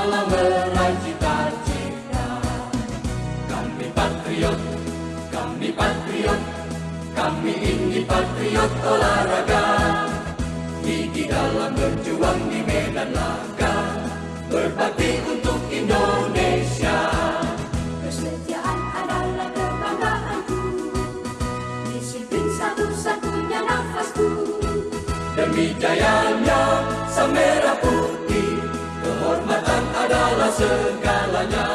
dalam meraih cita-cita. Kami patriot, kami patriot, kami ini patriot olahraga. Gigi dalam berjuang di medan laga, berbakti untuk Indonesia. Kesetiaan adalah kebanggaanku, disiplin satu-satunya nafasku. Demi jayanya sang merah putih, kehormatan adalah segalanya.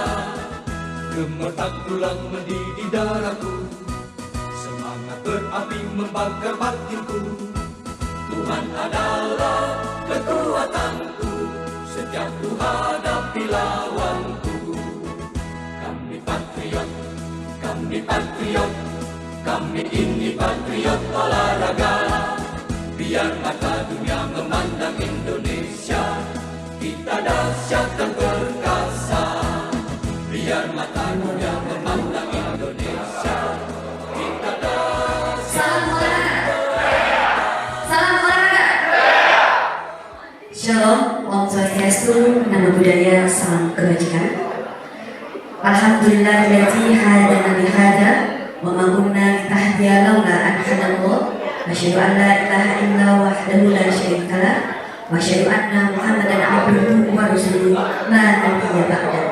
Gemetar tulang mendidih darahku, semangat berapi membakar batinku. Tuhan adalah kekuatanku, setiap ku hadapi lawanku. Kami patriot, kami patriot, kami ini patriot olahraga. Biar mata dunia memandang Indonesia, kita dahsyat dan perkasa. Biar mata dunia memandang Indonesia, kita dahsyat. Salam olahraga. Salam olahraga. Shalom, Om Swastiastu, nama budaya, salam kebajikan. Alhamdulillahilladzi hadana bihada wa ma kunna litahdiya laula an hadallah. Asyhadu an la ilaha illa wahdahu la syarika lah wa asyhadu anna Muhammadan abduhu wa rasuluhu la nabiyya ba'da.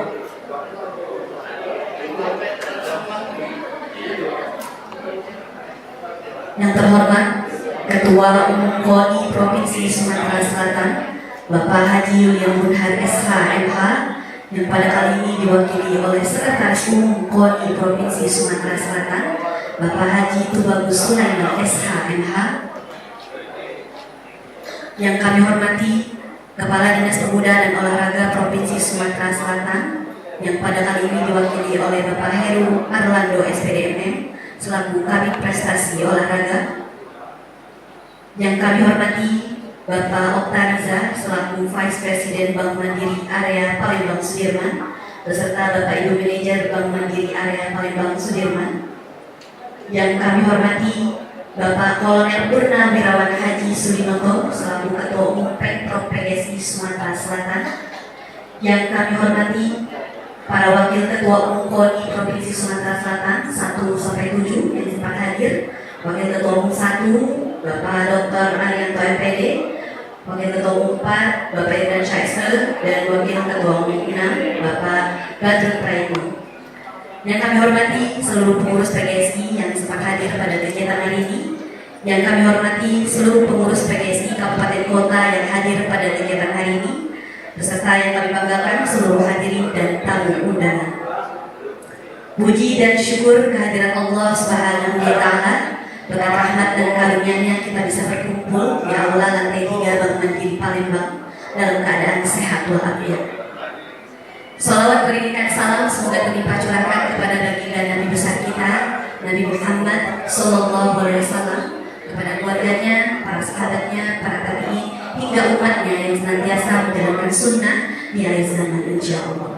Yang terhormat Ketua Umum KONI Provinsi Sumatera Selatan Bapak Haji Yuliam Munhar SH MH, yang pada kali ini diwakili oleh Sekretaris Umum KONI Provinsi Sumatera Selatan Bapak Haji Tubagus Sulaiman SH MH. Yang kami hormati Kepala Dinas Pemuda dan Olahraga Provinsi Sumatera Selatan, yang pada kali ini diwakili oleh Bapak Heru Arlando SPDMM selaku Kabid Prestasi Olahraga. Yang kami hormati Bapak Oktariza selaku Vice President Bank Mandiri Area Palembang Sudirman beserta Bapak Ibu Manajer Bank Mandiri Area Palembang Sudirman. Yang kami hormati Bapak Kolonel Purna Wirawan Haji Sulimanto selaku Ketua Umum Pemprov PGSI Sumatera Selatan. Yang kami hormati para Wakil Ketua Umum KONI Provinsi Sumatera Selatan 1-7 yang sempat hadir. Wakil Ketua Umum 1 Bapak Dr. Arianto MPD, Wakil Ketua Umum 4 Bapak Irdan Syahsel, dan Wakil Ketua Umum 6 Bapak Badrul Praitno. Yang kami hormati seluruh pengurus PGSI yang sempat hadir pada kegiatan hari ini. Yang kami hormati seluruh pengurus PGSI Kabupaten Kota yang hadir pada kegiatan hari ini, beserta yang kami banggakan seluruh hadirin dan tamu undangan. Puji dan syukur kehadiran Allah Subhanahu wa Ta'ala. Berkat rahmat dan karunia-Nya kita bisa berkumpul di aula lantai 3 Bank Mandiri Palembang dalam keadaan sehat walafiat. Salawat berikan salam semoga terlimpah curahkan kepada baginda Nabi besar kita Nabi Muhammad Sallallahu Alaihi Wasallam, kepada keluarganya, para sahabatnya, para tabi'in hingga umatnya yang senantiasa menjalankan sunnah di akhir zaman insyaallah.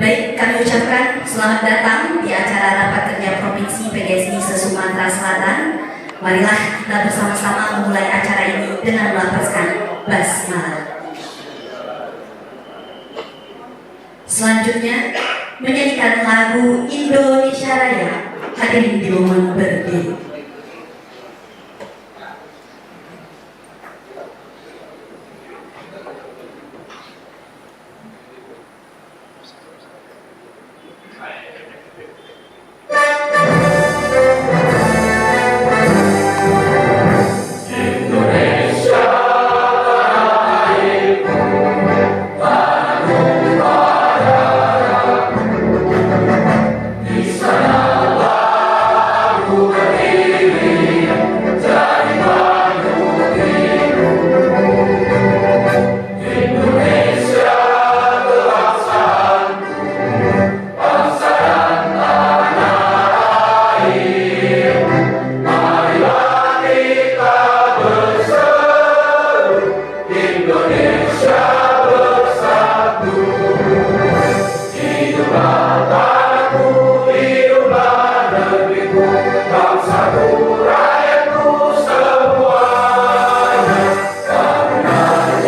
Baik, kami ucapkan selamat datang di acara rapat kerja Provinsi PGSI se-Sumatera Selatan. Marilah kita bersama-sama memulai acara ini dengan melafazkan basmalah. Selanjutnya menyanyikan lagu Indonesia Raya. Hadirin di momen berdiri.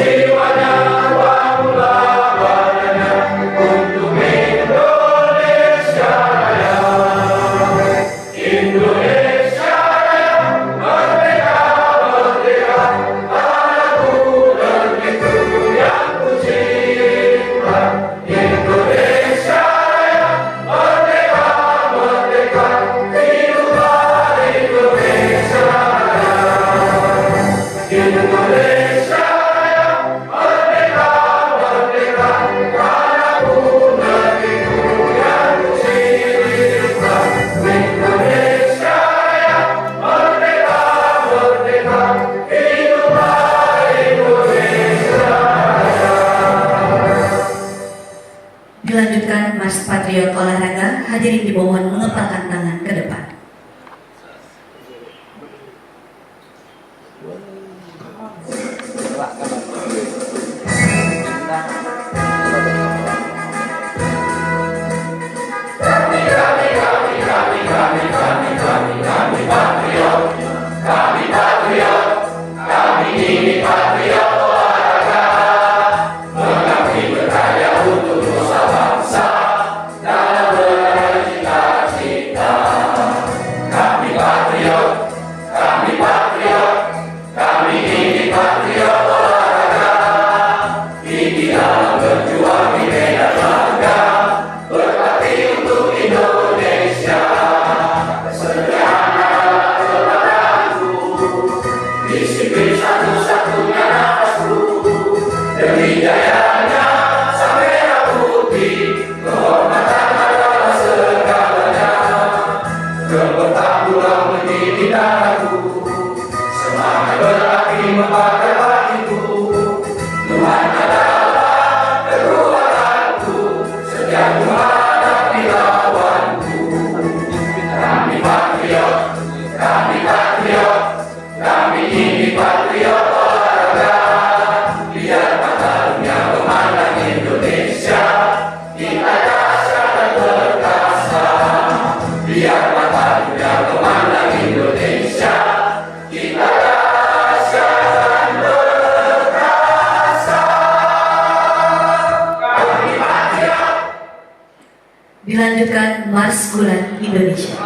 Jiwanya, Patriot Olahraga, hadirin dimohon mengepalkan tangan ke depan. Dilanjutkan Mars Bulan Indonesia.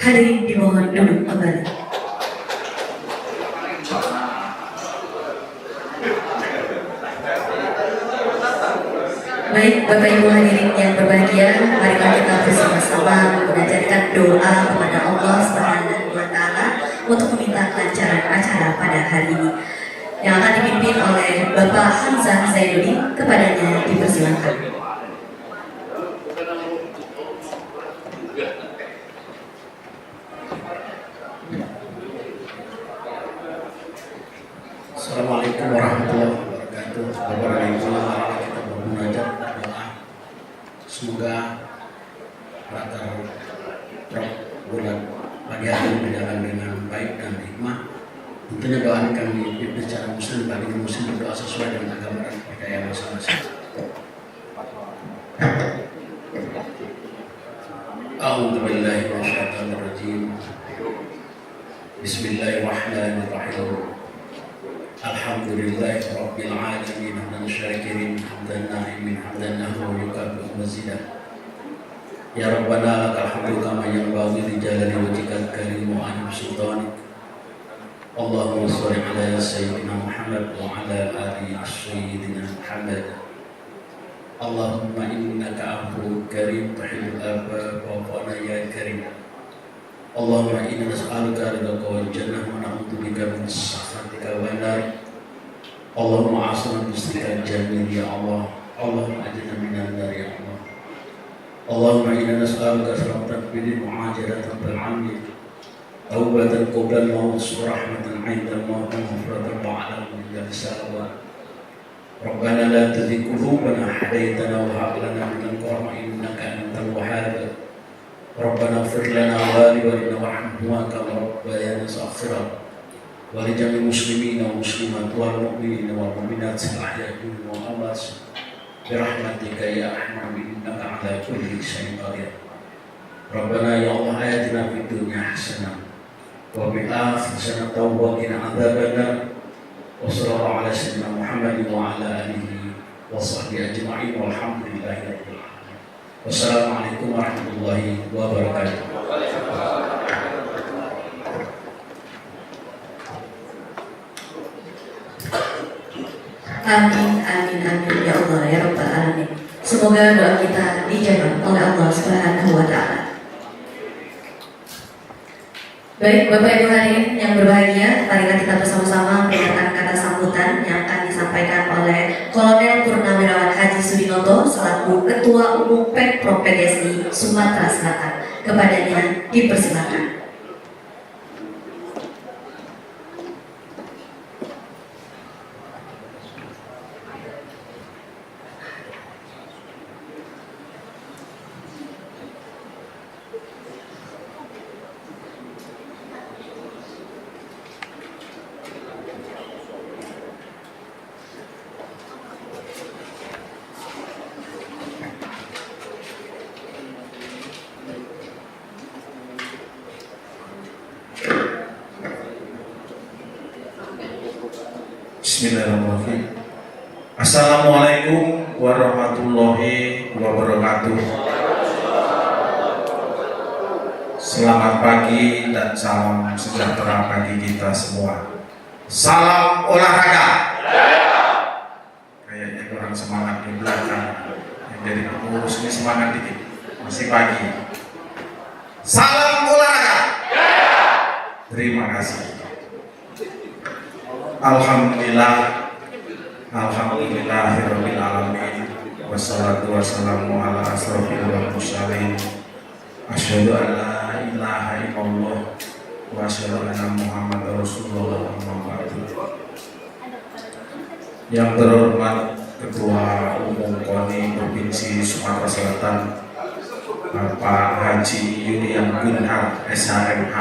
Hadirin dimohon duduk kembali. Baik, Bapak Ibu hadirin yang berbahagia, mari kita bersama-sama mengajarkan doa kepada Allah Subhanahu wa Ta'ala untuk meminta kelancaran acara pada hari ini yang akan dipimpin oleh Bapak Hamzah Zainuddin. Kepadanya dipersilakan. Assalamualaikum warahmatullahi wabarakatuh. Bapak Ibu, mari kita bermunajat berdoa. Semoga latar bulan pagi hari ini berjalan dengan baik dan hikmah. Tentunya doa kami dipimpin secara muslim, bagi muslim berdoa sesuai dengan agama dan kepercayaan masing-masing. A'udzu billahi minasyaitonir rajim. Bismillahirrahmanirrahim. Alhamdulillahi rabbil alamin hamdan syakirin hamdan na'imin hamdan nahwa yukabi'u mazidah Ya Rabbana lakal hamdu kama yanbaghi li jalali wajhikal karim wa azimi sultanik. Allahumma shalli ala sayyidina Muhammad wa ala ali sayyidina Muhammad. Allahumma innaka afuwwun karim tuhibbul afwa fa'fu anna ya karim. Allahumma inna nas'aluka ridhaka wal jannah wa na'udzu bika min sakhatika wan nar. Allahumma asna bismika jamil ya Allah. Allahumma ajirna minan nar ya Allah. Allahumma inna nas'aluka salamatan fid mu'ajalatan bil 'amli taubatan qabla al-maut rahmatan 'inda al-maut maghfiratan ba'da al-maut sawa. Rabbana la tuzigh qulubana hadaytana wa hab lana min ladunka innaka antal wahhab. Rabbana ighfir lana wa li walidina warhamhuma kama rabbayana saghira. Wa li jami'il muslimina wa muslimat wal mu'minina wal mu'minat al-ahya'i minhum wal amwat birahmatika ya arhamar innaka ala kulli syai'in qadir. Rabbana ya Allah atina fid dunya hasanah wa fil akhirati hasanah wa qina adzabannar. Wa sallallahu ala sayyidina Muhammad wa ala alihi wa sahbihi ajma'in walhamdulillahi rabbil alamin. Wassalamualaikum warahmatullahi wabarakatuh. Amin, amin, amin ya Allah ya Rabbal Alamin. Semoga doa kita dijawab oleh Allah Subhanahu wa Ta'ala. Baik Bapak Ibu hadirin yang berbahagia, marilah kita bersama-sama mendengarkan kata sambutan yang akan disampaikan oleh Kolonel Purnawirawan Haji Sudinoto selaku Ketua Umum Pemprov PDSI Sumatera Selatan. Kepadanya dipersilakan. Bismillahirrahmanirrahim. Assalamualaikum warahmatullahi wabarakatuh. Selamat pagi dan salam sejahtera bagi kita semua. Salam olahraga. Kayaknya kurang semangat di belakang. Yang jadi pengurus ini semangat dikit. Masih pagi. Salam olahraga. Terima kasih. Alhamdulillahirabbil alamin. Wassalatu wassalamu ala asrofil mursalin. Asyhadu an la ilaha illallah wa asyhadu anna Muhammadar Rasulullah. Yang terhormat Ketua Umum KONI Provinsi Sumatera Selatan Bapak Haji Yulian Gunhar SHMH,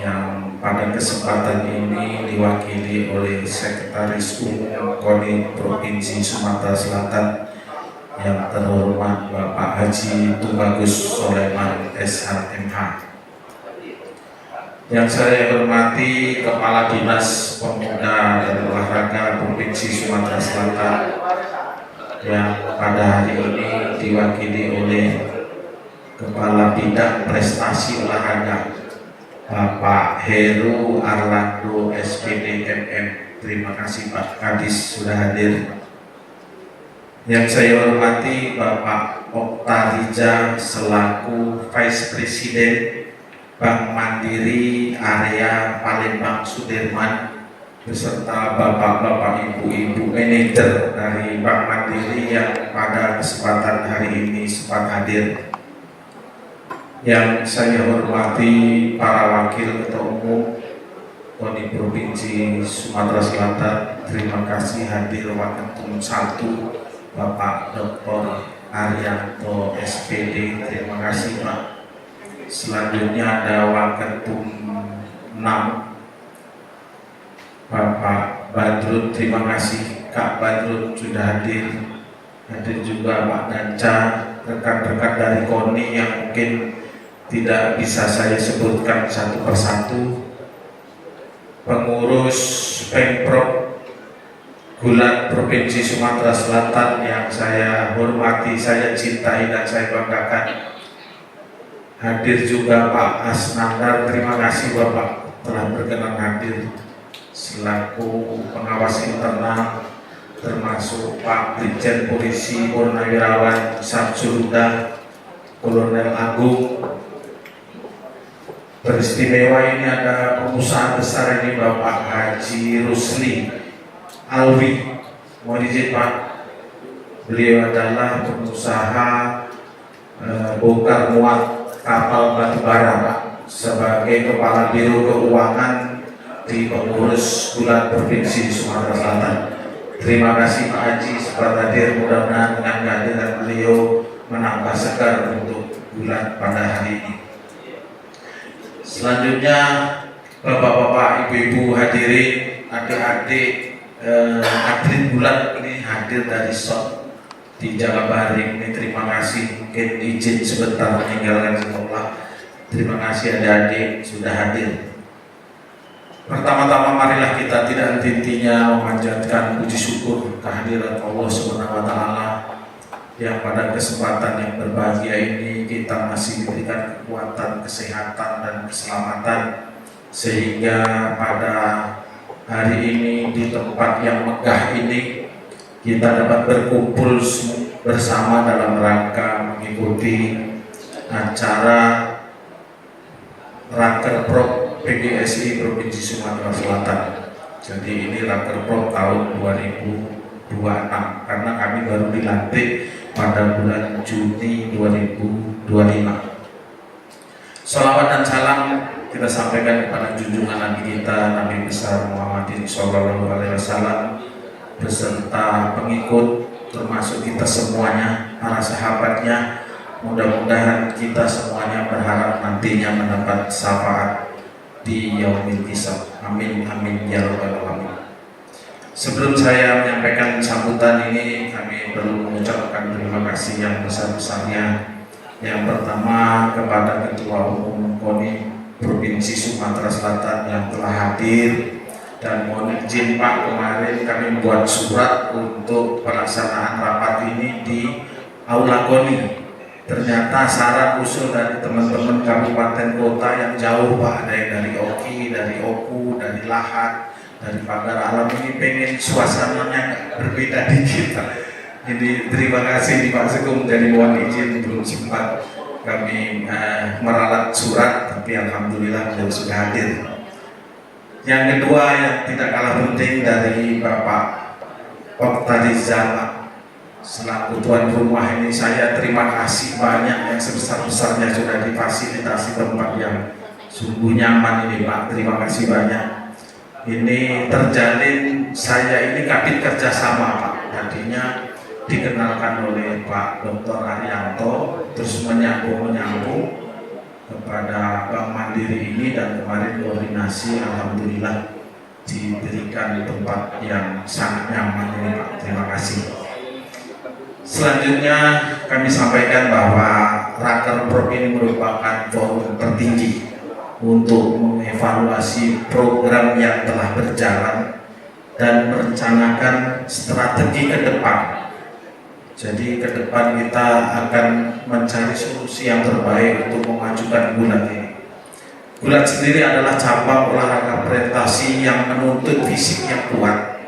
yang pada kesempatan ini diwakili oleh Sekretaris Umum KONI Provinsi Sumatera Selatan yang terhormat Bapak Haji Tubagus Soleman SHMH. Yang saya hormati Kepala Dinas Pemuda dan Olahraga Provinsi Sumatera Selatan yang pada hari ini diwakili oleh Kepala Bidang Prestasi Olahraga Bapak Heru Arlando SPD MM. Terima kasih Pak Kadis sudah hadir. Yang saya hormati Bapak Oktarija selaku Vice Presiden Bank Mandiri Area Palembang Sudirman, beserta bapak-bapak ibu-ibu manajer dari Bank Mandiri yang pada kesempatan hari ini sempat hadir. Yang saya hormati para wakil ketua umum KONI Provinsi Sumatera Selatan, terima kasih hadir Waketum 1 Bapak Dr. Arianto SPD, terima kasih Pak. Selanjutnya ada Waketum 6 Bapak Badrut, terima kasih Kak Badrut sudah hadir. Hadir juga Pak Danca, rekan-rekan dari KONI yang mungkin tidak bisa saya sebutkan satu persatu. Pengurus Pemprov Gulat Provinsi Sumatera Selatan yang saya hormati, saya cintai dan saya banggakan. Hadir juga Pak Asnandar, terima kasih Bapak telah berkenan hadir selaku pengawas internal, termasuk Pak Brigjen Polisi Purnawirawan Samsul Huda, Kolonel Agung. Beristimewa ini ada pengusaha besar ini Bapak Haji Rusli Alwi. Mohon izin Pak, beliau adalah pengusaha bongkar muat kapal batubara Pak, sebagai Kepala Biro Keuangan di pengurus Gulat Provinsi Sumatera Selatan. Terima kasih Pak Haji sempat hadir, mudah-mudahan dengan kehadiran beliau menambah segar untuk Gulat pada hari ini. Selanjutnya Bapak-bapak, Ibu-ibu hadirin, adik-adik atlet Gulat ini hadir dari SOT di Jakabaring ini, terima kasih. Mungkin izin sebentar meninggalkan sekolah. Terima kasih adik-adik sudah hadir. Pertama-tama marilah kita tidak henti-hentinya memanjatkan puji syukur kehadirat Allah Subhanahu wa taala yang pada kesempatan yang berbahagia ini kita masih diberikan kekuatan, kesehatan dan keselamatan, sehingga pada hari ini di tempat yang megah ini kita dapat berkumpul bersama dalam rangka mengikuti acara Rakerprop PGSI Provinsi Sumatera Selatan. Jadi ini Rakerprop tahun 2026 karena kami baru dilantik pada bulan Juni 2025. Salawat dan salam kita sampaikan kepada junjungan Nabi kita, Nabi besar Muhammadin Shallallahu Alaihi Wasallam beserta pengikut, termasuk kita semuanya, para sahabatnya. Mudah-mudahan kita semuanya berharap nantinya mendapat syafaat di yaumil hisab. Amin amin ya rabbal alamin. Sebelum saya menyampaikan sambutan ini, kami perlu mengucapkan terima kasih yang besar-besarnya. Yang pertama kepada Ketua Umum KONI Provinsi Sumatera Selatan yang telah hadir, dan mohon izin Pak, kemarin kami membuat surat untuk pelaksanaan rapat ini di Aula KONI. Ternyata syarat usul dari teman-teman kabupaten kota yang jauh Pak, ada yang dari Oki, dari Oku, dari Lahat, dari Pagar Alam, ini pengen suasananya berbeda dikit. Jadi terima kasih Pak Sekung, dari mohon izin belum sempat kami meralat surat, tapi alhamdulillah beliau sudah hadir. Yang kedua yang tidak kalah penting dari Bapak Oktariza selaku tuan rumah ini, saya terima kasih banyak yang sebesar-besarnya sudah difasilitasi tempat yang sungguh nyaman ini Pak. Terima kasih banyak. Ini terjalin, saya ini kabin kerjasama Pak. Tadinya dikenalkan oleh Pak Dr. Arianto, terus menyambung kepada Bank Mandiri ini, dan kemarin koordinasi alhamdulillah diberikan tempat yang sangat nyaman ini Pak. Terima kasih. Selanjutnya kami sampaikan bahwa Rakerprop ini merupakan forum tertinggi untuk mengevaluasi program yang telah berjalan dan merencanakan strategi ke depan. Jadi ke depan kita akan mencari solusi yang terbaik untuk memajukan Gulat ini. Gulat sendiri adalah cabang olahraga prestasi yang menuntut fisik yang kuat,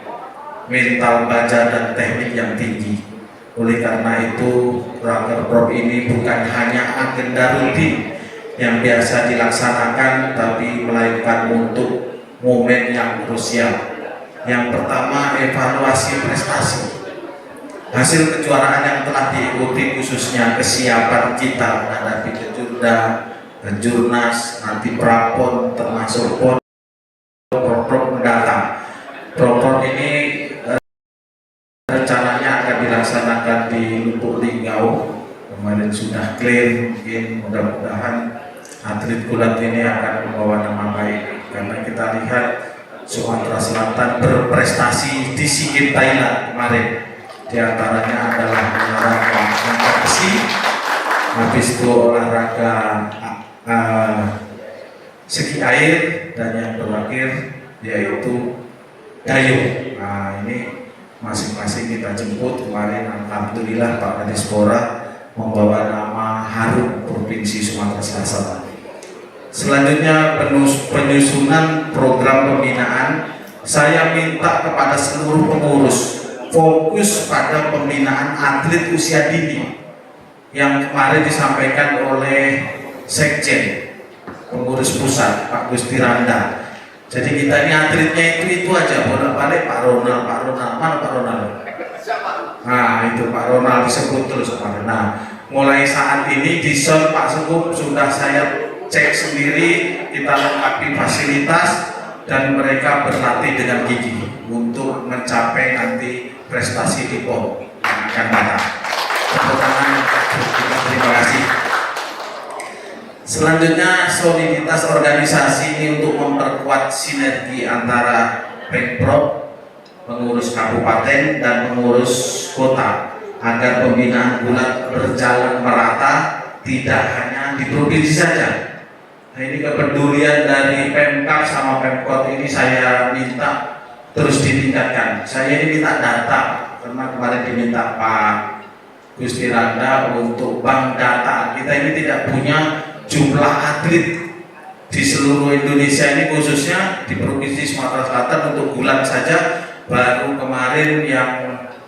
mental baja dan teknik yang tinggi. Oleh karena itu, Rakerprop ini bukan hanya agenda rutin yang biasa dilaksanakan, tapi melainkan untuk momen yang krusial. Yang pertama, evaluasi prestasi. Hasil kejuaraan yang telah diikuti, khususnya kesiapan kita menghadapi kejurda, kejurnas, nanti prapon, termasuk pon, Proprop mendatang. Proprop ini rencananya akan dilaksanakan di Lubuk Linggau. Kemarin sudah clear, mungkin mudah-mudahan atlet Gulat ini akan membawa nama baik, karena kita lihat Sumatera Selatan berprestasi di SEA Games Thailand kemarin. Di antaranya adalah olahraga angkat besi, habis itu olahraga segi air, dan yang terakhir yaitu dayung. Nah, ini masing-masing kita jemput. Kemarin alhamdulillah Pak Kadispora membawa nama harum Provinsi Sumatera Selatan. Selanjutnya penyusunan program pembinaan, saya minta kepada seluruh pengurus fokus pada pembinaan atlet usia dini yang kemarin disampaikan oleh Sekjen pengurus pusat Pak Gusti Randa. Jadi kita ini atletnya itu aja, bolak-balik Pak Ronald, mana Pak Ronald? Nah itu Pak Ronald disebut terus kemarin. Nah mulai saat ini di Son Pak Segup sudah saya cek sendiri, kita lengkapi fasilitas dan mereka berlatih dengan gigi untuk mencapai nanti prestasi di PON yang akan datang. Tepuk tangan, terima kasih. Selanjutnya soliditas organisasi ini untuk memperkuat sinergi antara Pemprov, pengurus kabupaten dan pengurus kota agar pembinaan gulat berjalan merata, tidak hanya di provinsi saja. Nah ini kepedulian dari Pemkab sama Pemkot ini saya minta terus ditingkatkan. Saya ini minta data karena kemarin diminta Pak Gusti Randa untuk bank data. Kita ini tidak punya jumlah atlet di seluruh Indonesia ini, khususnya di Provinsi Sumatera Selatan untuk gulat saja baru kemarin yang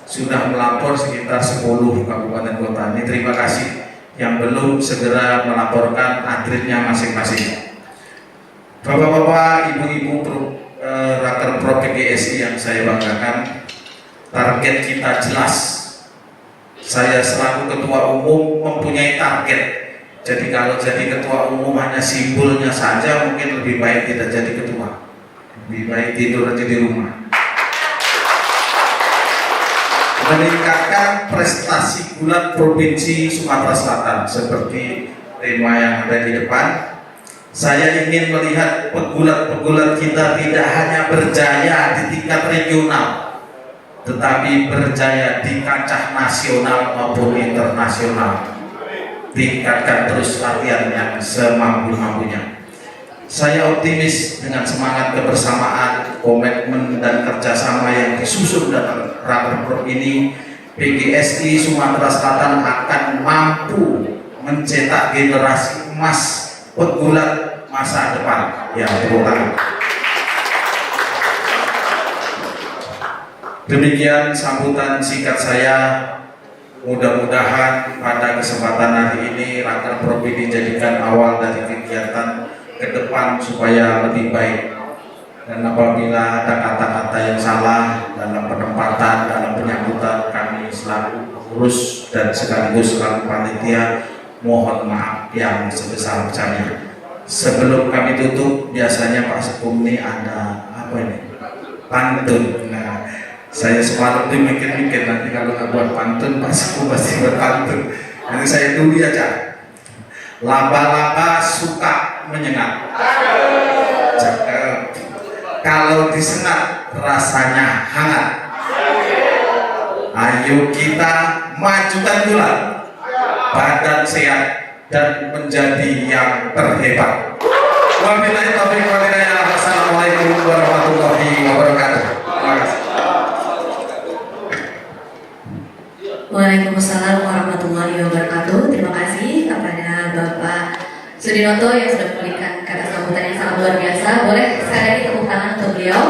sudah melapor sekitar 10 kabupaten kota. Ini terima kasih yang belum segera melaporkan atletnya masing-masing. Bapak-bapak, ibu-ibu Raker Pro PGSI yang saya banggakan, target kita jelas. Saya selaku ketua umum mempunyai target. Jadi kalau jadi ketua umum hanya simbolnya saja, mungkin lebih baik tidak jadi ketua. Lebih baik tidur aja di rumah. Meningkatkan prestasi gulat Provinsi Sumatera Selatan seperti tema yang ada di depan. Saya ingin melihat pegulat-pegulat kita tidak hanya berjaya di tingkat regional, tetapi berjaya di kancah nasional maupun internasional. Tingkatkan terus latihan yang semampu-mampunya. Saya optimis dengan semangat kebersamaan, komitmen dan kerjasama yang disusun dalam Raker Pro ini, PGSI Sumatera Selatan akan mampu mencetak generasi emas pegulat masa depan yang terutama. Demikian sambutan singkat saya. Mudah-mudahan pada kesempatan hari ini Raker Pro ini dijadikan awal dari kegiatan ke depan supaya lebih baik. Dan apabila ada kata-kata yang salah dalam penempatan, dalam penyambutan, kami selaku pengurus dan sekaligus selaku panitia mohon maaf yang sebesar-besarnya. Sebelum kami tutup, biasanya Pak Sekum ini ada apa ini? Pantun. Nah, saya semalam tuh mikir-mikir nanti kalau nggak buat pantun Pak Sekum pasti berpantun. Nanti saya tulis aja. Laba-laba suka menyengat. Cakep. Kalau disengat rasanya hangat. Ayo kita majukan gulat, badan sehat dan menjadi yang terhebat. Wabillahi taufiq wal hidayah. Wassalamualaikum warahmatullahi wabarakatuh. Terima kasih. Waalaikumsalam warahmatullahi wabarakatuh. Terima kasih kepada Bapak Sudinoto yang sudah memberikan kata sambutan yang sangat luar biasa. Boleh sekali lagi tepuk tangan untuk beliau.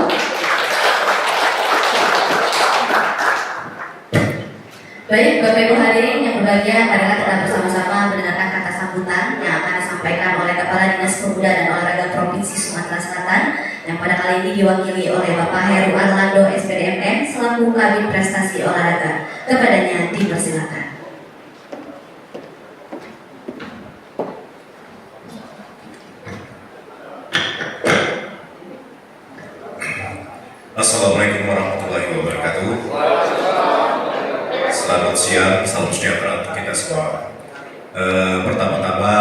Baik, Bapak Ibu hadirin yang berbahagia, marilah kita bersama-sama mendengarkan kata sambutan yang akan disampaikan oleh Kepala Dinas Pemuda dan Olahraga Provinsi Sumatera Selatan yang pada kali ini diwakili oleh Bapak Heru Arlando SPDMM selaku Kabid Prestasi Olahraga. Kepadanya dipersilakan. Assalamualaikum warahmatullahi wabarakatuh. Selamat siang, salam sejahtera untuk kita semua. Pertama-tama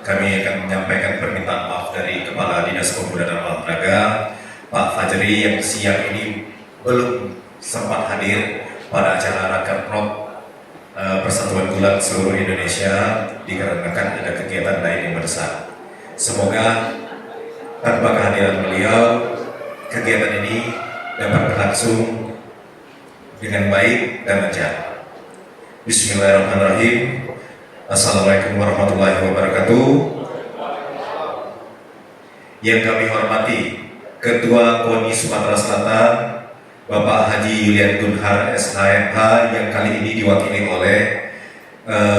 kami akan menyampaikan permintaan maaf dari Kepala Dinas Pemuda dan Olahraga Pak Fajri yang siang ini belum sempat hadir pada acara Raker Pro Persatuan Gulat seluruh Indonesia dikarenakan ada kegiatan lain yang mendesak. Semoga tanpa kehadiran beliau kegiatan ini dapat berlangsung dengan baik dan lancar. Bismillahirrahmanirrahim. Assalamualaikum warahmatullahi wabarakatuh. Yang kami hormati Ketua KONI Sumatera Selatan Bapak Haji Yulian Gunhar SHMH yang kali ini diwakili oleh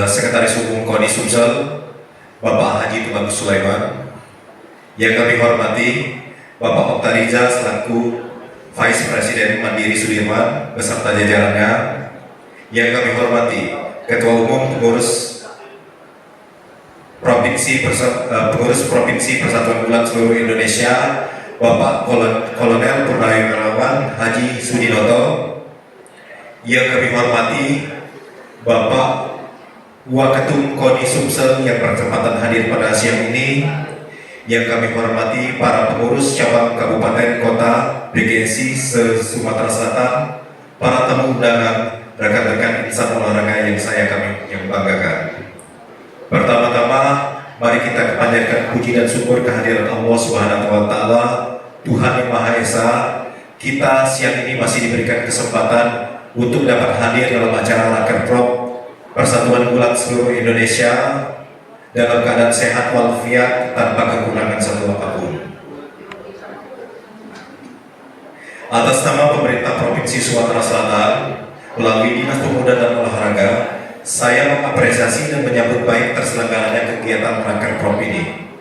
Sekretaris Umum KONI Sumsel Bapak Haji Tubagus Sulaiman. Yang kami hormati Bapak Oktariza selaku Vice Presiden Mandiri Sudirman beserta jajarannya. Yang kami hormati Ketua Umum Pengurus Provinsi Persatuan Gulat Seluruh Indonesia Bapak Kolonel Purnawirawan Haji Sudinoto. Yang kami hormati Bapak Waketum KONI Sumsel yang berkesempatan hadir pada siang ini. Yang kami hormati para pengurus cabang kabupaten kota BGSI se-Sumatera Selatan, para tamu undangan, rekan-rekan insan olahraga yang banggakan. Pertama-tama, mari kita panjatkan puji dan syukur kehadiran Allah Subhanahu wa Ta'ala, Tuhan yang Maha Esa. Kita siang ini masih diberikan kesempatan untuk dapat hadir dalam acara Rakerprop Persatuan Gulat Seluruh Indonesia dalam keadaan sehat walafiat tanpa kekurangan satu apapun. Atas nama pemerintah Provinsi Sumatera Selatan melalui Dinas Pemuda dan Olahraga, saya mengapresiasi dan menyambut baik terselenggaranya kegiatan Rakerprop ini.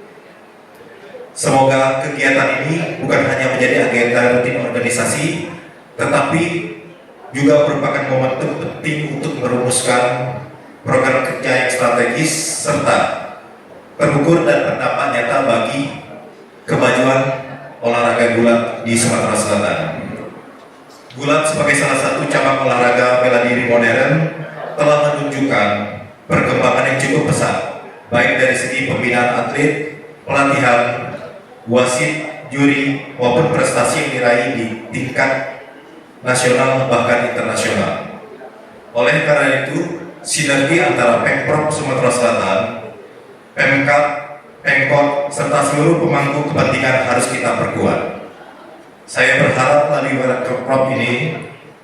Semoga kegiatan ini bukan hanya menjadi agenda rutin organisasi, tetapi juga merupakan momentum penting untuk merumuskan program kerja yang strategis serta terukur dan berdampak nyata bagi kemajuan olahraga gulat di Sumatera Selatan. Gulat sebagai salah satu cabang olahraga bela diri modern telah menunjukkan perkembangan yang cukup pesat, baik dari segi pembinaan atlet, pelatihan, wasit, juri, maupun prestasi yang diraih di tingkat nasional bahkan internasional. Oleh karena itu, sinergi antara Pemprov Sumatera Selatan, Pemkab, Pemkot, serta seluruh pemangku kepentingan harus kita perkuat. Saya berharap melalui Rakerprop ini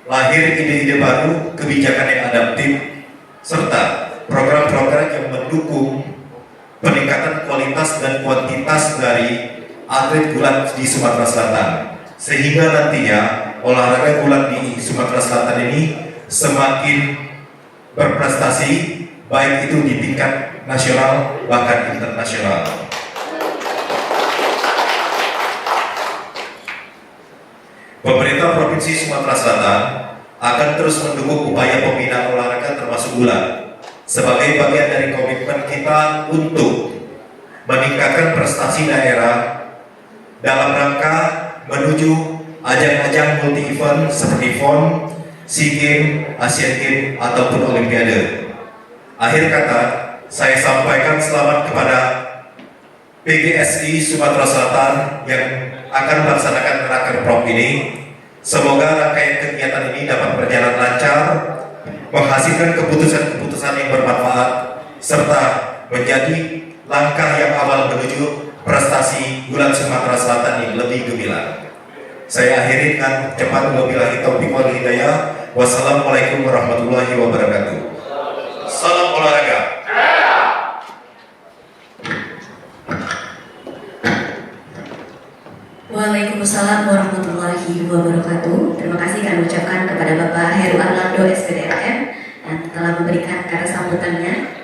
lahir ide-ide baru, kebijakan yang adaptif, serta program-program yang mendukung peningkatan kualitas dan kuantitas dari atlet gulat di Sumatera Selatan, sehingga nantinya olahraga gulat di Sumatera Selatan ini semakin berprestasi, baik itu di tingkat nasional bahkan internasional. Pemerintah Provinsi Sumatera Selatan akan terus mendukung upaya pembinaan olahraga termasuk gulat sebagai bagian dari komitmen kita untuk meningkatkan prestasi daerah dalam rangka menuju ajang-ajang multi event seperti PON, SEA Games, Asian Games ataupun Olimpiade. Akhir kata, saya sampaikan selamat kepada PGSI Sumatera Selatan yang akan melaksanakan Rakerprop ini. Semoga rangkaian kegiatan ini dapat berjalan lancar, menghasilkan keputusan-keputusan yang bermanfaat, serta menjadi langkah yang awal menuju prestasi gulat Sumatera Selatan yang lebih gemilang. Saya akhiri dengan ucapan wabillahi taufiq wal hidayah. Wassalamualaikum warahmatullahi wabarakatuh. Salam olahraga. Waalaikumsalam warahmatullahi wabarakatuh. Terima kasih kami ucapkan kepada Bapak Heru Arlando SPDMM yang telah memberikan kata sambutannya.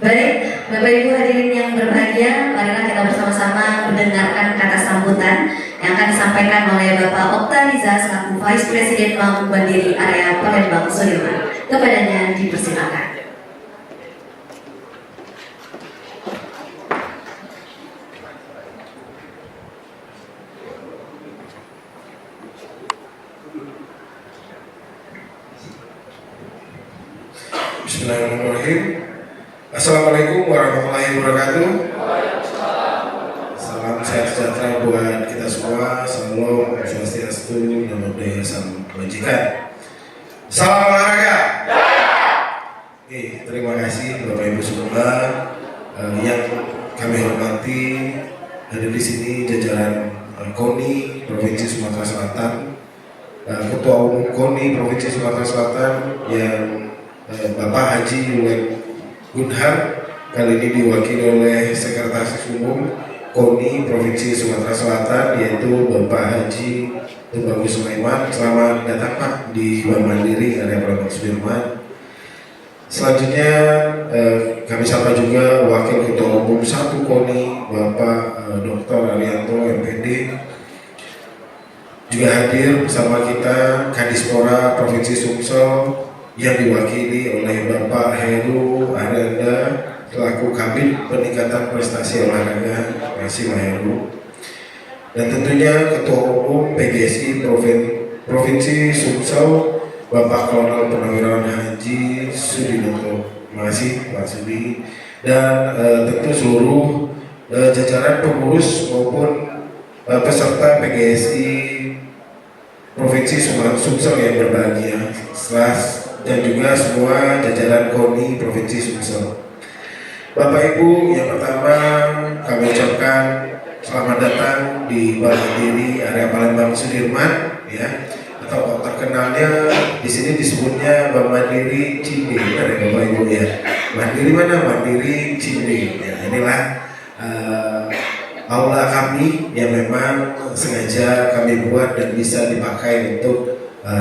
Baik, Bapak Ibu hadirin yang berbahagia, marilah kita bersama-sama mendengarkan kata sambutan yang akan disampaikan oleh Bapak Oktariza selaku Vice Presiden Bank Mandiri Area Palembang Sudirman. Kepadanya dipersilakan. Bismillahirrahmanirrahim. Assalamualaikum warahmatullahi wabarakatuh. Salam sehat sejahtera buat kita semua. Salam Om Swastiastu, Namo Buddhaya, Salam Kebajikan. Salam olahraga. Terima kasih Bapak Ibu semua yang kami hormati Hadir di sini jajaran KONI Provinsi Sumatera Selatan, Ketua Umum KONI Provinsi Sumatera Selatan yang Bapak Haji Yulek Gunhar, kali ini diwakili oleh Sekretaris Umum KONI Provinsi Sumatera Selatan yaitu Bapak Haji Tubagus Sulaiman. Selamat datang Pak di Bank Mandiri area Palembang Sudirman. Selanjutnya kami sapa juga Wakil Ketua Umum 1 KONI Bapak Dr. Arianto MPD, juga hadir bersama kita Kadispora Provinsi Sumsel yang diwakili oleh Bapak Heru Arenda selaku Kabid Peningkatan Prestasi Olahraga. Terima kasih Pak Heru. Dan tentunya Ketua Umum PGSI Provinsi Sumsel Bapak Kolonel Purnawirawan Haji Sudinoto. Terima kasih Pak Sudi. Dan tentu seluruh jajaran pengurus maupun peserta PGSI Provinsi Sumsel yang berbahagia, dan juga semua jajaran KONI Provinsi Sumsel. Bapak Ibu, yang pertama kami ucapkan selamat datang di Bank Mandiri area Palembang Sudirman, ya. Atau terkenalnya di sini disebutnya Bank Mandiri Cinde, ya Bapak Ibu ya. Mandiri mana? Mandiri Cinde. Ya, inilah aula kami yang memang sengaja kami buat dan bisa dipakai untuk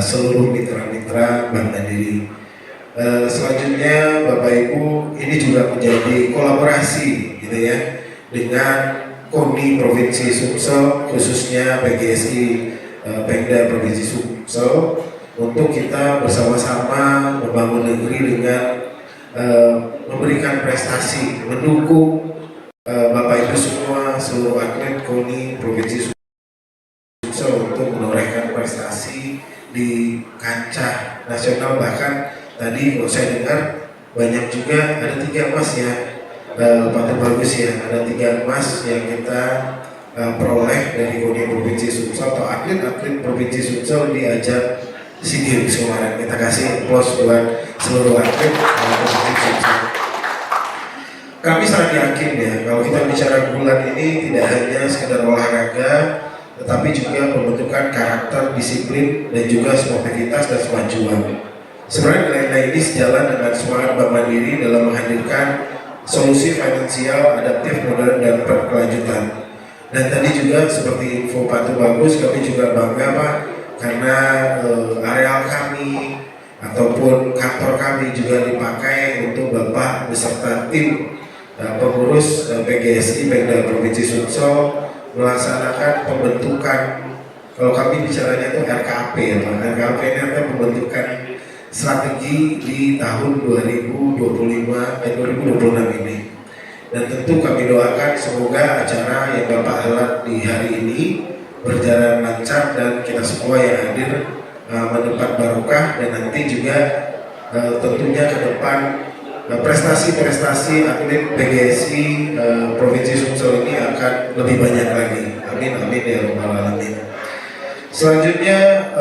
seluruh mitra-mitra Bank Mandiri. Selanjutnya Bapak Ibu, ini juga menjadi kolaborasi gitu ya dengan KONI Provinsi Sumsel, khususnya PGSI Pemda Provinsi Sumsel, untuk kita bersama-sama membangun negeri dengan memberikan prestasi, mendukung Bapak Ibu semua, seluruh atlet KONI Provinsi Sumsel untuk menorehkan prestasi di kancah nasional. Bahkan tadi kalau saya dengar banyak juga ada 3 emas ya, Pak bagus ya, ada 3 emas yang kita peroleh dari KONI Provinsi Sumsel atau atlet-atlet Provinsi Sumsel di ajang SEA Games kemarin. Kita kasih aplaus buat seluruh atlet Provinsi Sumsel. Kami sangat yakin ya, kalau kita bicara bulan ini tidak hanya sekedar olahraga, tetapi juga pembentukan karakter, disiplin, dan juga sportivitas dan kemajuan. Sebenarnya nilai-nilai ini sejalan dengan semangat Bank Mandiri dalam menghadirkan solusi finansial adaptif, modern, dan berkelanjutan. Dan tadi juga seperti info Pak Tubagus, kami juga bangga Pak, karena areal kami ataupun kantor kami juga dipakai untuk Bapak beserta tim pengurus PGSI Pemda Provinsi Sumsel melaksanakan pembentukan, kalau kami bicaranya itu RKP ya Pak. RKP ini akan pembentukan strategi di tahun 2026 ini. Dan tentu kami doakan semoga acara yang Bapak helat di hari ini berjalan lancar dan kita semua yang hadir mendapat barokah, dan nanti juga tentunya ke depan prestasi-prestasi atlet PGSI Provinsi Sumsel ini akan lebih banyak lagi. Amin amin ya rabbal alamin. Selanjutnya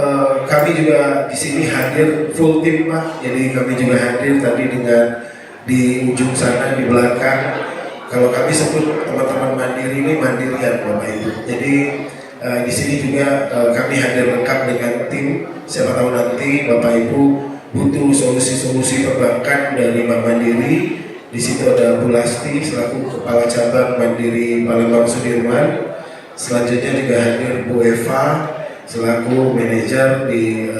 kami juga di sini hadir full tim Pak. Jadi kami juga hadir tadi dengan di ujung sana di belakang. Kalau kami sebut teman-teman mandiri ini mandirian Bapak Ibu. Jadi di sini juga kami hadir lengkap dengan tim. Siapa tahu nanti Bapak Ibu butuh solusi-solusi perbankan dari Bank Mandiri. Di situ ada Bu Lasti selaku Kepala Cabang Mandiri Palembang Sudirman. Selanjutnya juga hadir Bu Eva selaku manajer di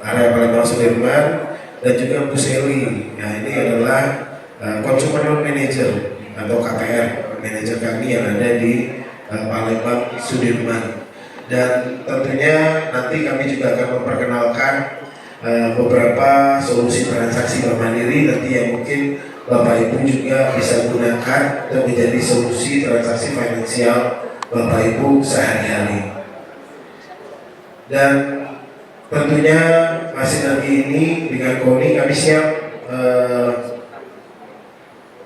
area Palembang Sudirman, dan juga Bu Seli. Nah ini adalah Consumer Loan Manager atau KPR, manajer kami yang ada di Palembang Sudirman. Dan tentunya nanti kami juga akan memperkenalkan beberapa solusi transaksi Bank Mandiri nanti yang mungkin Bapak Ibu juga bisa gunakan untuk menjadi solusi transaksi finansial Bapak Ibu sehari-hari. Dan tentunya masih nanti ini dengan KONI kami siap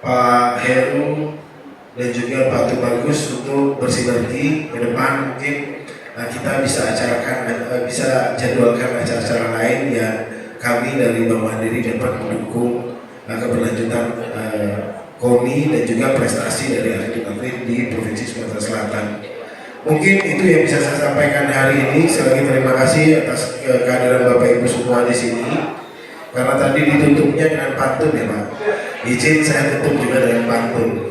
Pak Heru dan juga Pak Tubagus untuk bersinergi ke depan. Mungkin kita bisa bisa jadwalkan acara-acara lain yang kami dari Bank Mandiri dapat mendukung keberlanjutan KONI dan juga prestasi dari atlet-atlet di Provinsi Sumatera Selatan. Mungkin itu yang bisa saya sampaikan hari ini. Sekali lagi terima kasih atas kehadiran Bapak Ibu semua di sini. Karena tadi ditutupnya dengan pantun ya Pak. Izin saya tutup juga dengan pantun.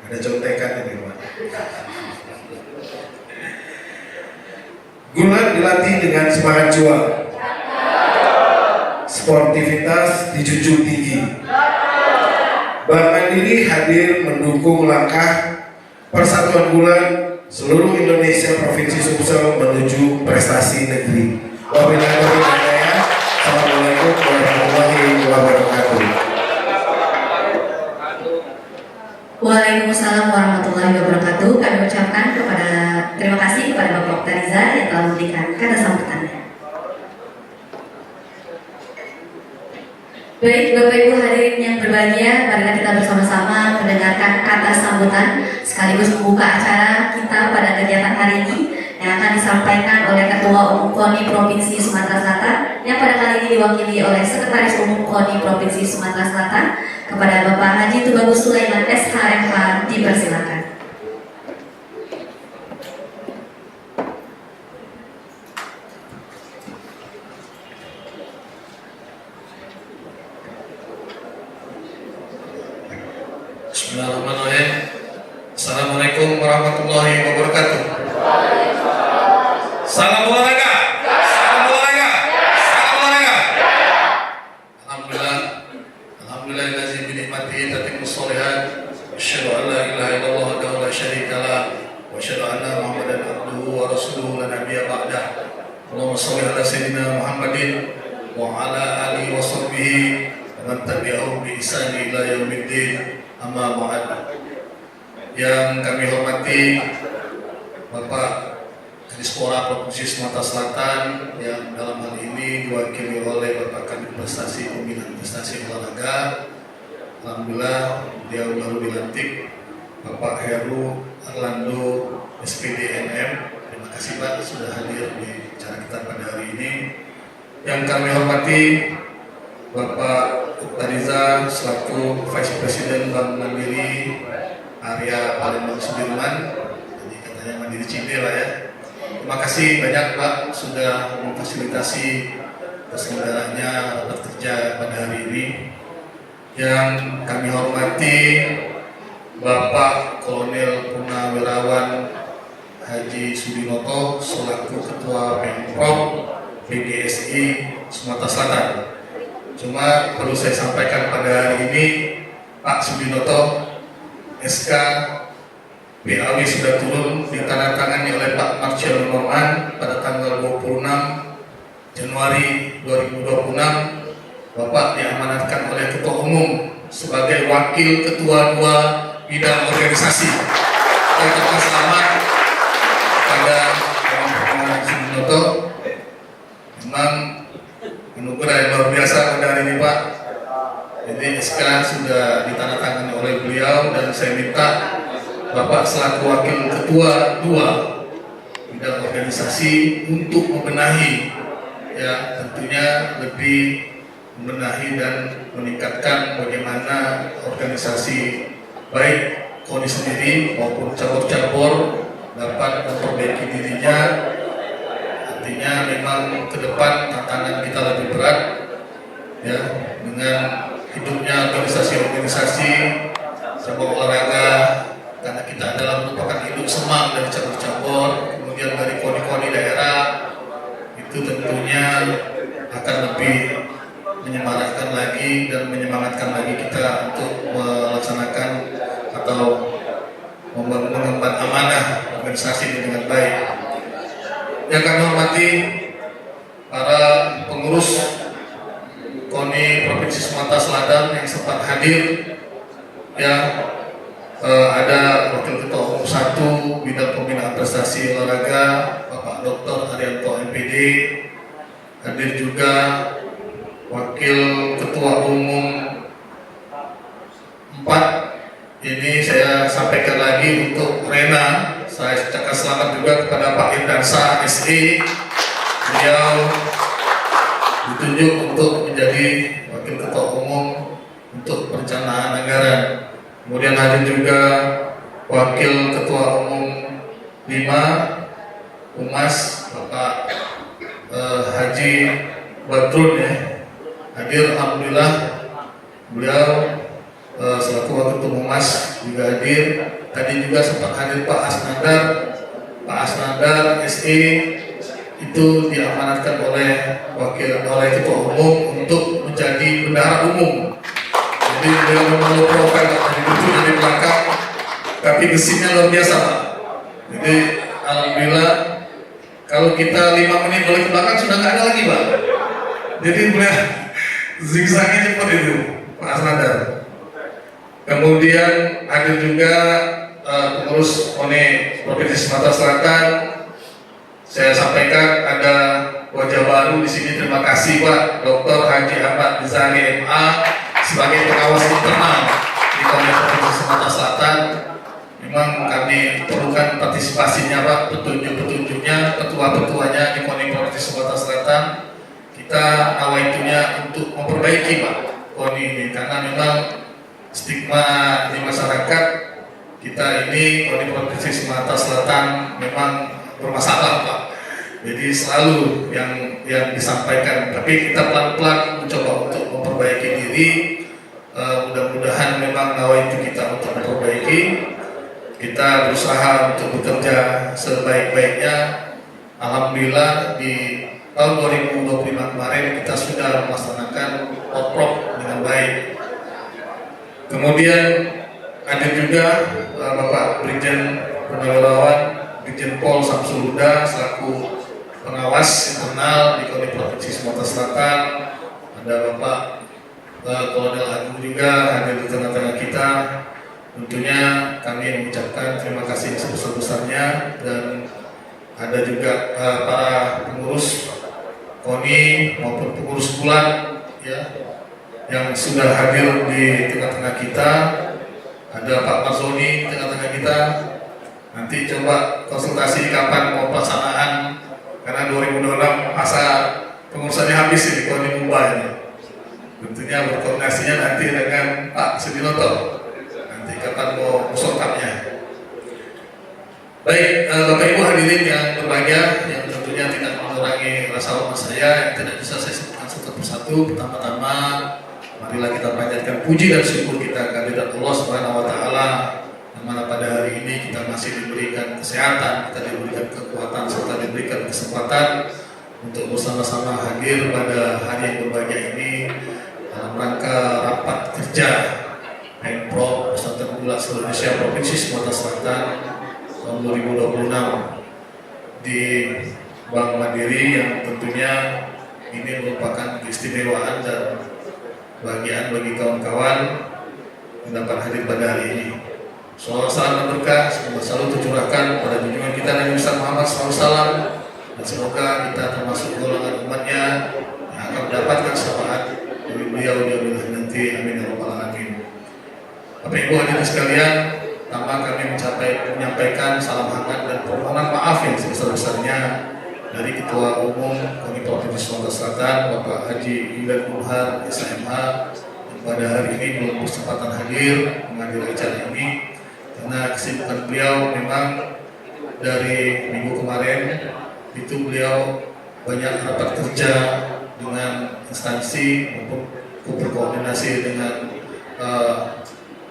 Ada contekan ini Pak. Gulat dilatih dengan semangat juang. Sportivitas dijunjung tinggi. Bank Mandiri hadir mendukung langkah Persatuan Gulat seluruh Indonesia Provinsi Sumsel menuju prestasi negeri. Wabillahi taufiq wal hidayah. Assalamualaikum warahmatullahi wabarakatuh. Waalaikumsalam warahmatullahi wabarakatuh. Kami ucapkan terima kasih kepada Bapak Oktariza yang telah memberikan kata sambutannya. Baik, Bapak Ibu hadirin yang berbahagia, marilah kita bersama-sama mendengarkan kata sambutan sekaligus membuka acara kita pada kegiatan hari ini yang akan disampaikan oleh Ketua Umum KONI Provinsi Sumatera Selatan yang pada kali ini diwakili oleh Sekretaris Umum KONI Provinsi Sumatera Selatan kepada Bapak Haji Tubagus Sulaiman SHMH, dipersilakan. Bismillahirrahmanirrahim. Assalamualaikum warahmatullahi wabarakatuh. Salam olahraga. Salam olahraga. Salam olahraga. Alhamdulillah. Alhamdulillahilladzi bi ni'matihi tatimmus shalihat. Asyhadu an la ilaha illallah wahdahu la syarika lah wa asyhadu anna Muhammadan abduhu wa rasuluhu la nabiyya ba'dah. Allahumma shalli ala sayyidina Muhammadin wa ala alihi wa sahbihi wa man tabi'ahum bi ihsan ila yaumiddin. Amma ba'd. Yang kami hormati Bapak Kadispora Provinsi Sumatera Selatan yang dalam hal ini diwakili oleh Bapak Kadif Prestasi Pembinaan Prestasi Olahraga. Alhamdulillah beliau baru dilantik Bapak Heru Arlando SPD MM. Terima kasih Pak sudah hadir di acara kita pada hari ini. Yang kami hormati Bapak Oktariza selaku Vice President Bank Mandiri area Palembang Sudirman, jadi katanya Mandiri Cinde lah ya. Terima kasih banyak Pak sudah memfasilitasi terselenggaranya rapat kerja pada hari ini. Yang kami hormati Bapak Kolonel Purnawirawan Haji Sudinoto selaku Ketua Pemprov PGSI Sumatera Selatan. Cuma perlu saya sampaikan pada hari ini Pak Sudinoto SK PAW sudah turun ditandatangani oleh Pak Marcello Norman pada tanggal 26 Januari 2026. Bapak diamanatkan oleh Ketua Umum sebagai Wakil Ketua 2 bidang organisasi. Saya ucapkan selamat kepada Bapak Sudinoto. Memang anugerah yang luar biasa pada hari ini Pak. Jadi SK sudah ditandatangani oleh beliau dan saya minta Bapak selaku Wakil Ketua 2 bidang organisasi untuk membenahi ya tentunya lebih membenahi dan meningkatkan bagaimana organisasi baik KONI sendiri maupun cabur-cabur dapat memperbaiki dirinya. Artinya memang ke depan tantangan kita lebih berat ya dengan hidupnya organisasi-organisasi cabur olahraga karena kita adalah merupakan induk semang dari cabur-cabur kemudian dari KONI-KONI daerah itu tentunya akan lebih menyemarakkan lagi dan menyemangatkan lagi kita untuk melaksanakan atau mengemban amanah organisasi ini dengan baik. Yang kami hormati para pengurus KONI Provinsi Sumatera Selatan yang sempat hadir ya ada Wakil Ketua Umum 1 Bidang Pembinaan Prestasi Olahraga Bapak Dr. Arianto MPD, hadir juga Wakil Ketua Umum 4. Ini saya sampaikan lagi untuk Rena. Saya ucapkan selamat juga kepada Pak Indarsa SE. Beliau ditunjuk untuk menjadi Wakil Ketua Umum untuk Perencanaan Anggaran. Kemudian hadir juga Wakil Ketua Umum 5 Humas Bapak Haji Badrun ya, hadir. Alhamdulillah beliau selaku Wakil Ketua Humas juga hadir. Tadi juga sempat hadir Pak Asnandar. Pak Asnandar SE itu diamanatkan oleh Ketua Umum untuk menjadi bendahara umum. Jadi beliau memang profil dari lucu dari belakang, tapi besinya luar biasa Pak. Jadi alhamdulillah kalau kita 5 menit balik ke belakang sudah nggak ada lagi Pak. Jadi beliau zigzagnya cepat itu Pak Asnandar. Kemudian ada juga pengurus KONI Provinsi Sumatera Selatan. Saya sampaikan ada wajah baru di sini. Terima kasih Pak Dr. Haji Ahmad Rizali MA sebagai pengawas internal di KONI Provinsi Sumatera Selatan. Memang kami perlukan partisipasinya Pak, petunjuk-petunjuknya, ketua-ketuanya di KONI Provinsi Sumatera Selatan. Kita nawaitunya untuk memperbaiki Pak KONI ini, karena memang stigma di masyarakat kita ini KONI Provinsi Sumatera Selatan memang bermasalah Pak. Jadi selalu yang disampaikan, tapi kita pelan-pelan mencoba untuk memperbaiki diri. Mudah-mudahan memang nawaitu kita untuk memperbaiki. Kita berusaha untuk bekerja sebaik-baiknya. Alhamdulillah di tahun 2025 kemarin kita sudah melaksanakan oprok dengan baik. Kemudian ada juga Bapak Brigjen Purnawirawan Brigjen Pol Samsul Huda selaku pengawas internal di KONI Provinsi Sumatera Selatan. Ada Bapak Kolonel Agung juga hadir di tengah-tengah kita. Tentunya kami mengucapkan terima kasih sebesar-besarnya, dan ada juga para pengurus KONI maupun pengurus bulan ya yang sudah hadir di tengah-tengah kita. Ada Pak Marzoni di tengah-tengah kita. Nanti coba konsultasi kapan mau pelaksanaan, karena 2026 masa pengurusannya habis di KONI Mumbai ini. Tentunya berkoordinasinya nanti dengan Pak Sudinoto. Nanti kapan mau musorkapnya. Baik, Bapak Ibu hadirin yang berbahagia, yang tentunya tidak mengurangi rasa hormat saya yang tidak bisa saya sebutkan satu persatu. Pertama-tama, marilah kita panjatkan puji dan syukur kita kehadirat Allah Subhanahu wa Ta'ala, yang mana pada hari ini kita masih diberikan kesehatan, kita diberikan kekuatan, serta diberikan kesempatan untuk bersama-sama hadir pada hari yang berbahagia ini dalam rangka rapat kerja Pemprov Persatuan Gulat seluruh Indonesia Provinsi Sumatera Selatan tahun 2026 di Bank Mandiri, yang tentunya ini merupakan keistimewaan dan bagian bagi kawan-kawan yang dapat hadir pada hari ini. Salawat salam berkah semoga selalu tercurahkan pada junjungan kita Nabi Muhammad SAW, dan semoga kita termasuk golongan umatnya yang akan mendapatkan syafaat dari beliau di hari nanti. Amin ya rabbal alamin. Bapak Ibu hadirin sekalian, pertama kami menyampaikan salam hangat dan permohonan maaf yang sebesar-besarnya dari Ketua Umum KONI Provinsi Sumatera Selatan Bapak Haji Yudan Burhan SMH, yang pada hari ini belum berkesempatan hadir menghadiri acara ini karena kesibukan beliau. Memang dari minggu kemarin itu beliau banyak rapat kerja dengan instansi maupun berkoordinasi dengan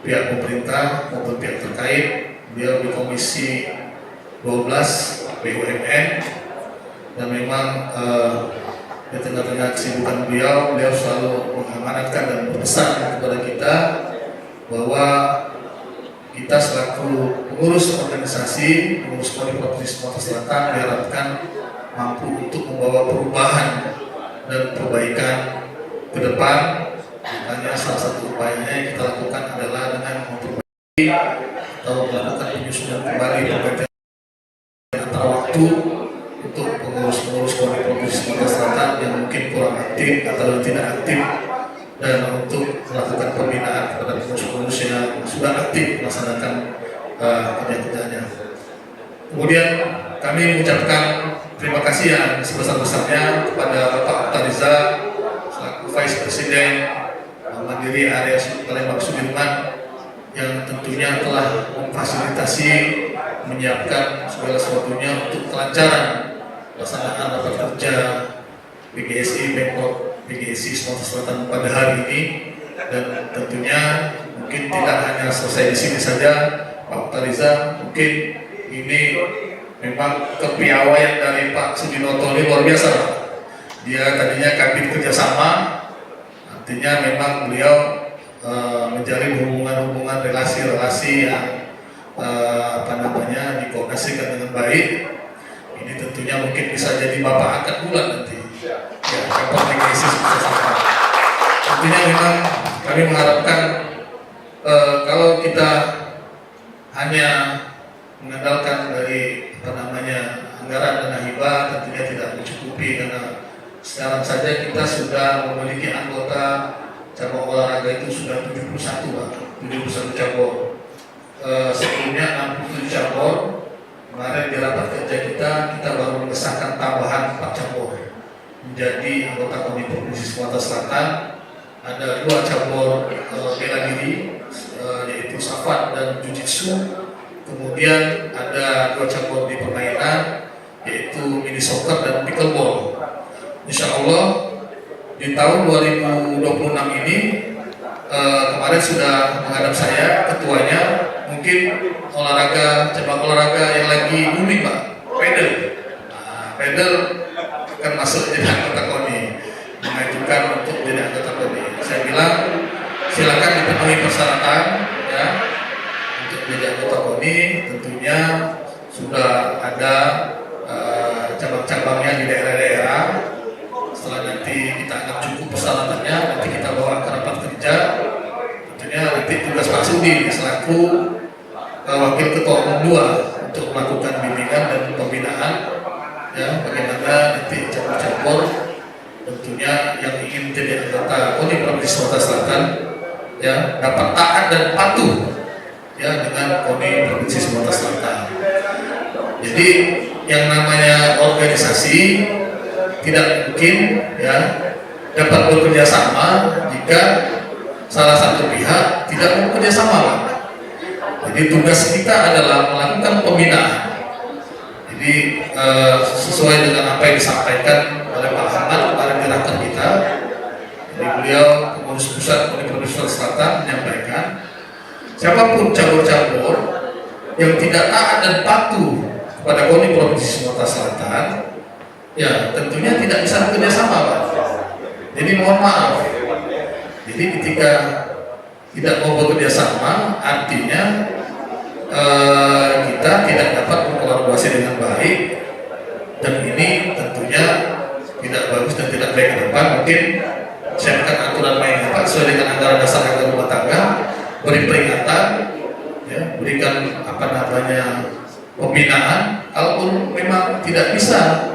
pihak pemerintah maupun pihak terkait. Beliau di Komisi 12 BUMN, dan memang di tengah-tengah kesibukan beliau selalu mengamanatkan dan berpesan kepada kita bahwa kita selaku pengurus organisasi, pengurus KONI Provinsi Sumatera Selatan diharapkan mampu untuk membawa perubahan dan perbaikan ke depan. Makanya salah satu upayanya yang kita lakukan adalah dengan memperbaiki atau melakukan penyusunan kembali pergantian antara waktu untuk pengurus-pengurus KONI Provinsi Sumatera Selatan yang mungkin kurang aktif atau tidak aktif, dan untuk melakukan pembinaan kepada pengurus-pengurus yang sudah aktif melaksanakan kerja-kerjanya. Kemudian kami mengucapkan terima kasih yang sebesar-besarnya kepada Bapak Tariza Vice Presiden Mandiri area Palembang Sudirman yang tentunya telah memfasilitasi, menyiapkan segala sesuatunya untuk kelancaran pelaksanaan rapat kerja PGSI Pemprov PGSI Sumatera Selatan pada hari ini. Dan tentunya mungkin tidak hanya selesai di sini saja, Pak Tariza, mungkin ini memang kepiawaian dari Pak Sudinoto ini luar biasa. Dia tadinya kabin kerjasama, artinya memang beliau menjalin hubungan-hubungan relasi-relasi yang dikoordinasikan dengan baik. Ini tentunya mungkin bisa jadi bapak angkat bulan nanti. Ya, kapal PGSI sama. Tentunya memang kami mengharapkan kalau kita hanya mengandalkan dari anggaran dana hibah tentunya tidak mencukupi, karena sekarang saja kita sudah memiliki anggota cabang olahraga itu sudah 71 Pak, 71 cabang. Sebelumnya 67 cabang. Kemarin di rapat kerja kita baru mengesahkan tambahan 4 cabang menjadi anggota Komite Provinsi Sumatera Selatan. Ada 2 cabang bela diri, yaitu Safat dan Jiu-Jitsu. Kemudian ada 2 cabang di permainan, yaitu mini soccer dan pickleball. Insya Allah di tahun 2026 ini kemarin sudah menghadap saya ketuanya, mungkin cabang olahraga yang lagi booming Pak, pedal. Pedal akan masuk jadi anggota KONI, mengajukan untuk jadi anggota KONI. Saya bilang silakan dipenuhi persyaratan ya untuk menjadi anggota KONI. Tentunya sudah ada cabang-cabangnya di daerah-daerah. Setelah nanti kita anggap cukup persyaratannya, nanti kita bawa ke rapat kerja. Tentunya nanti tugas Pak Sudi selaku wakil ketua umum 2 untuk melakukan bimbingan dan pembinaan ya, bagaimana nanti cabur-cabur tentunya yang ingin jadi anggota KONI Provinsi Sumatera Selatan ya dapat taat dan patuh ya dengan KONI Provinsi Sumatera Selatan. Jadi yang namanya organisasi tidak mungkin ya dapat bekerja sama jika salah satu pihak tidak mau bekerja sama. Jadi tugas kita adalah melakukan pembinaan. Jadi sesuai dengan apa yang disampaikan oleh Pak Ahmad kemarin di rapat kita. Jadi beliau pengurus pusat KONI Provinsi Sumatera Selatan menyampaikan siapapun cabur-cabur yang tidak taat dan patuh kepada KONI Provinsi Sumatera Selatan, ya tentunya tidak bisa bekerja sama Pak. Jadi mohon maaf. Jadi ketika tidak mau bekerja sama, artinya kita tidak dapat berkolaborasi dengan baik, dan ini tentunya tidak bagus dan tidak baik ke depan. Mungkin siapkan aturan main Pak sesuai dengan anggaran dasar anggaran rumah tangga, beri peringatan, ya, berikan pembinaan. Kalaupun memang tidak bisa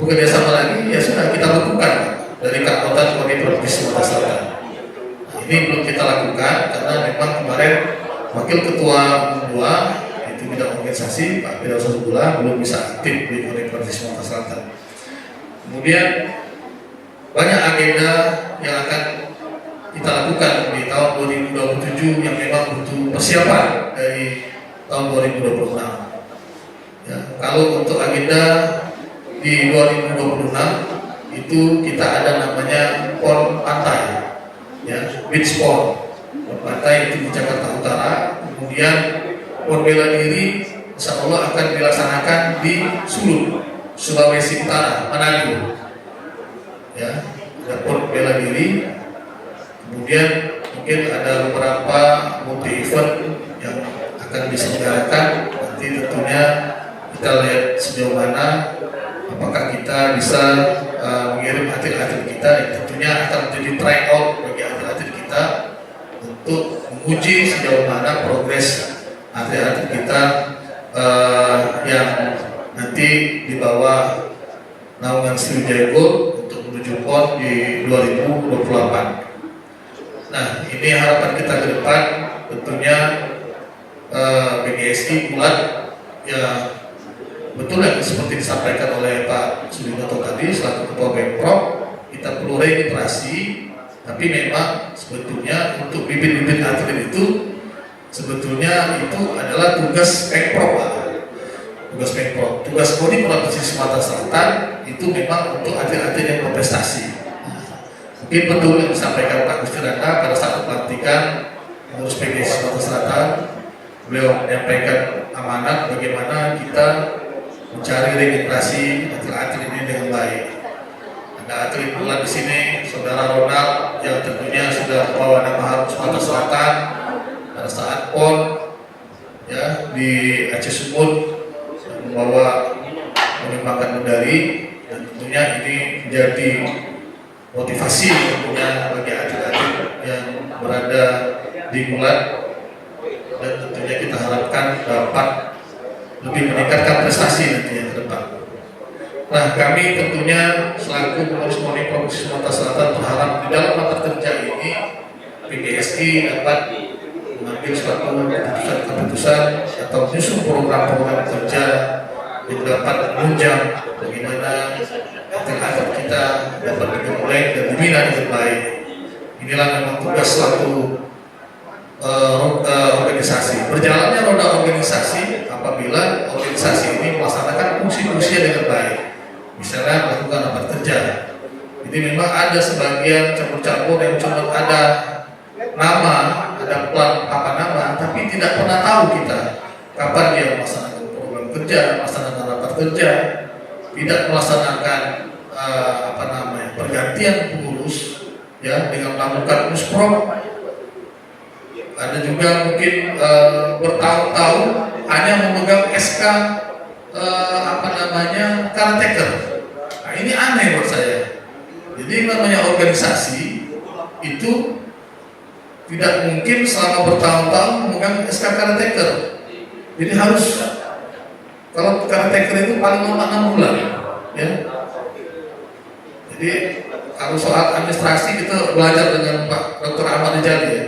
bekerja sama lagi, ya sudah kita lakukan dari keanggotaan KONI Provinsi Sumatera Selatan. Ini belum kita lakukan karena memang kemarin Wakil Ketua umum 2 itu bidang organisasi Pak Firdaus Sasubula belum bisa aktif di KONI Provinsi Sumatera Selatan. Kemudian banyak agenda yang akan kita lakukan di tahun 2027 yang memang butuh persiapan dari tahun 2026. Ya, kalau untuk agenda di 2026 itu kita ada namanya PON pantai, ya, beach PON pantai itu di Jakarta Utara. Kemudian PON bela diri insya Allah akan dilaksanakan di Sulu, Sulawesi Utara, Manado. Ya, ada PON bela diri. Kemudian mungkin ada beberapa multi event yang akan diselenggarakan. Nanti tentunya kita lihat sejauh mana apakah kita bisa mengirim atlet-atlet kita yang tentunya akan menjadi tryout bagi atlet-atlet kita untuk menguji sejauh mana progres atlet-atlet kita yang nanti di bawah naungan Sriwijaya Gold untuk menuju PON di 2028. Nah, ini harapan kita ke depan. Tentunya PGSI bulat ya, betul yang seperti disampaikan oleh Pak Sudinoto tadi selaku Ketua Pemprov, kita perlu regenerasi Tapi memang sebetulnya untuk bibit-bibit atlet itu sebetulnya itu adalah tugas Pemprov, Pak. Tugas Pemprov, tugas KONI Provinsi Sumatera Selatan itu memang untuk atlet-atlet yang berprestasi. Mungkin betul yang disampaikan Pak Gusti Randa pada saat pelantikan pengurus PGSI Sumatera Selatan, beliau menyampaikan amanat bagaimana kita mencari regenerasi atlet-atlet ini dengan baik. Ada atlet bola di sini, Saudara Ronald yang tentunya sudah membawa nama harum Sumatera Selatan pada saat PON ya di Aceh Sumut, membawa menyumbangkan medali, dan tentunya ini menjadi motivasi tentunya bagi atlet-atlet yang berada di Mulat, dan tentunya kita harapkan dapat lebih meningkatkan prestasi nantinya ke depan. Nah, kami tentunya selaku pengurus KONI Provinsi Sumatera Selatan berharap di dalam mata kerja ini PGSI dapat mengambil suatu keputusan atau menyusun program-program kerja yang dapat menunjang bagaimana atlet-atlet kita dapat dimulai dan dibina dengan baik. Inilah memang tugas suatu organisasi. Berjalannya roda organisasi apabila organisasi ini melaksanakan fungsi-fungsinya dengan baik. Misalnya melakukan rapat kerja. Jadi memang ada sebagian campur-campur yang cuma ada nama, ada plan apa nama, tapi tidak pernah tahu kita kapan dia melaksanakan program kerja, melaksanakan rapat kerja, tidak melaksanakan pergantian pengurus ya dengan melakukan musprok. Ada juga mungkin bertahun-tahun hanya memegang SK caretaker. Nah, ini aneh buat saya. Jadi namanya organisasi itu tidak mungkin selama bertahun-tahun memegang SK caretaker. Jadi harus, kalau caretaker itu paling lama 6 bulan ya. Jadi kalau soal administrasi kita belajar dengan Pak Dr. Ahmad Rijali ya.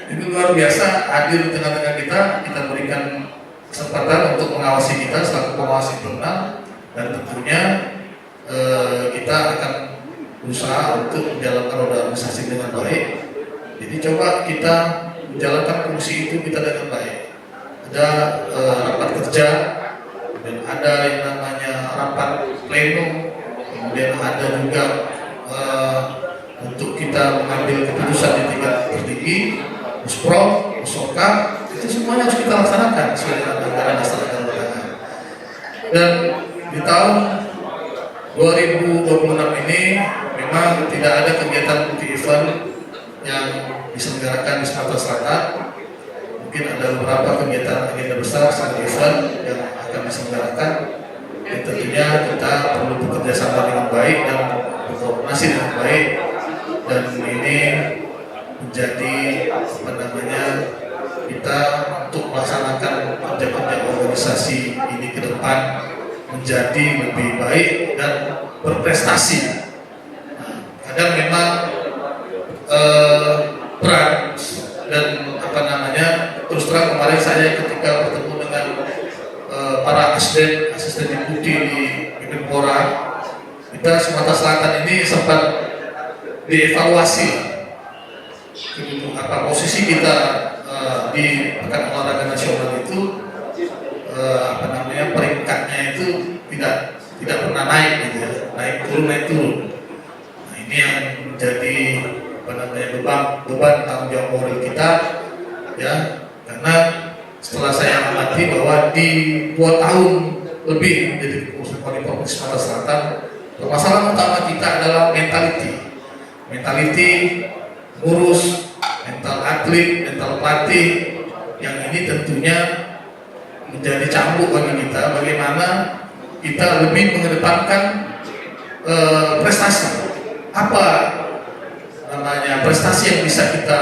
Itu luar biasa hadir di tengah-tengah kita berikan kesempatan untuk mengawasi kita selaku pengawas internal, dan tentunya kita akan berusaha untuk menjalankan roda organisasi dengan baik. Jadi coba kita menjalankan fungsi itu kita dengan baik. Ada rapat kerja, dan ada yang namanya rapat pleno, kemudian ada juga untuk kita mengambil keputusan di tingkat tertinggi, Musprov, Musoka, itu semuanya harus kita laksanakan sesuai dengan anggaran dasar anggaran daerah. Dan di tahun 2026 ini memang tidak ada kegiatan multi event yang diselenggarakan di Sumatera Selatan. Mungkin ada beberapa kegiatan agenda besar sebagai event yang akan diselenggarakan. Dan tentunya kita perlu bekerja sama dengan baik dan berkoordinasi dengan baik, dan ini menjadi kita untuk melaksanakan kerja-kerja organisasi ini ke depan menjadi lebih baik dan berprestasi. Kadang memang berat, dan terus terang kemarin saya ketika bertemu dengan para asisten deputi di Menpora, kita Sumatera Selatan ini sempat dievaluasi posisi kita di Pekan Olahraga Nasional itu peringkatnya itu tidak pernah naik gitu ya, naik turun. Nah, ini yang menjadi beban tanggung jawab moral kita ya, karena setelah saya amati bahwa di 2 tahun lebih menjadi pengurus KONI Provinsi Sumatera Selatan, permasalahan utama kita adalah mentality ngurus, mental atlet, mental pelatih, yang ini tentunya menjadi cambuk bagi kita bagaimana kita lebih mengedepankan prestasi. Apa prestasi yang bisa kita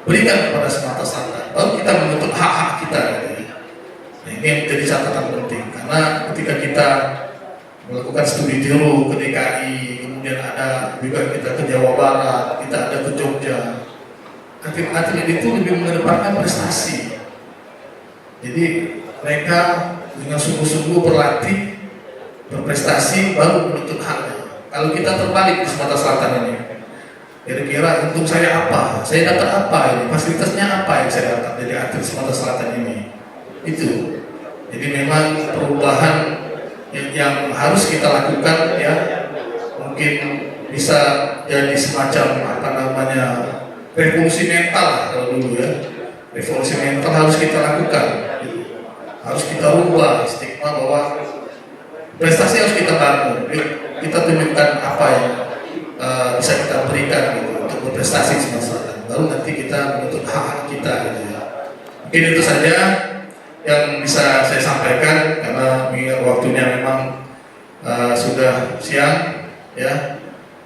berikan kepada Sumatera Selatan, baru kita menuntut hak-hak kita. Nah, ini yang menjadi catatan penting, karena ketika kita melakukan studi tiru ke DKI, kemudian ada juga kita ke Jawa Barat, kita ada ke Jogja, atlet-atlet itu lebih mengedepankan prestasi. Jadi mereka dengan sungguh-sungguh berlatih, berprestasi, baru menuntut haknya. Kalau kita terbalik di Sumatera Selatan ini, Kira-kira untuk saya apa? Saya dapat apa ini? Fasilitasnya apa yang saya dapat dari atlet Sumatera Selatan ini? Itu. Jadi memang perubahan yang harus kita lakukan ya, mungkin bisa jadi semacam apa namanya revolusi mental lah kalau dulu ya. Revolusi mental harus kita lakukan. Harus kita rubah stigma bahwa prestasi harus kita bangun. Kita tunjukkan apa yang bisa kita berikan gitu, untuk berprestasi di Sumatera Selatan. Baru nanti kita menuntut hak kita gitu ya. Mungkin itu saja yang bisa saya sampaikan karena waktunya memang sudah siang ya.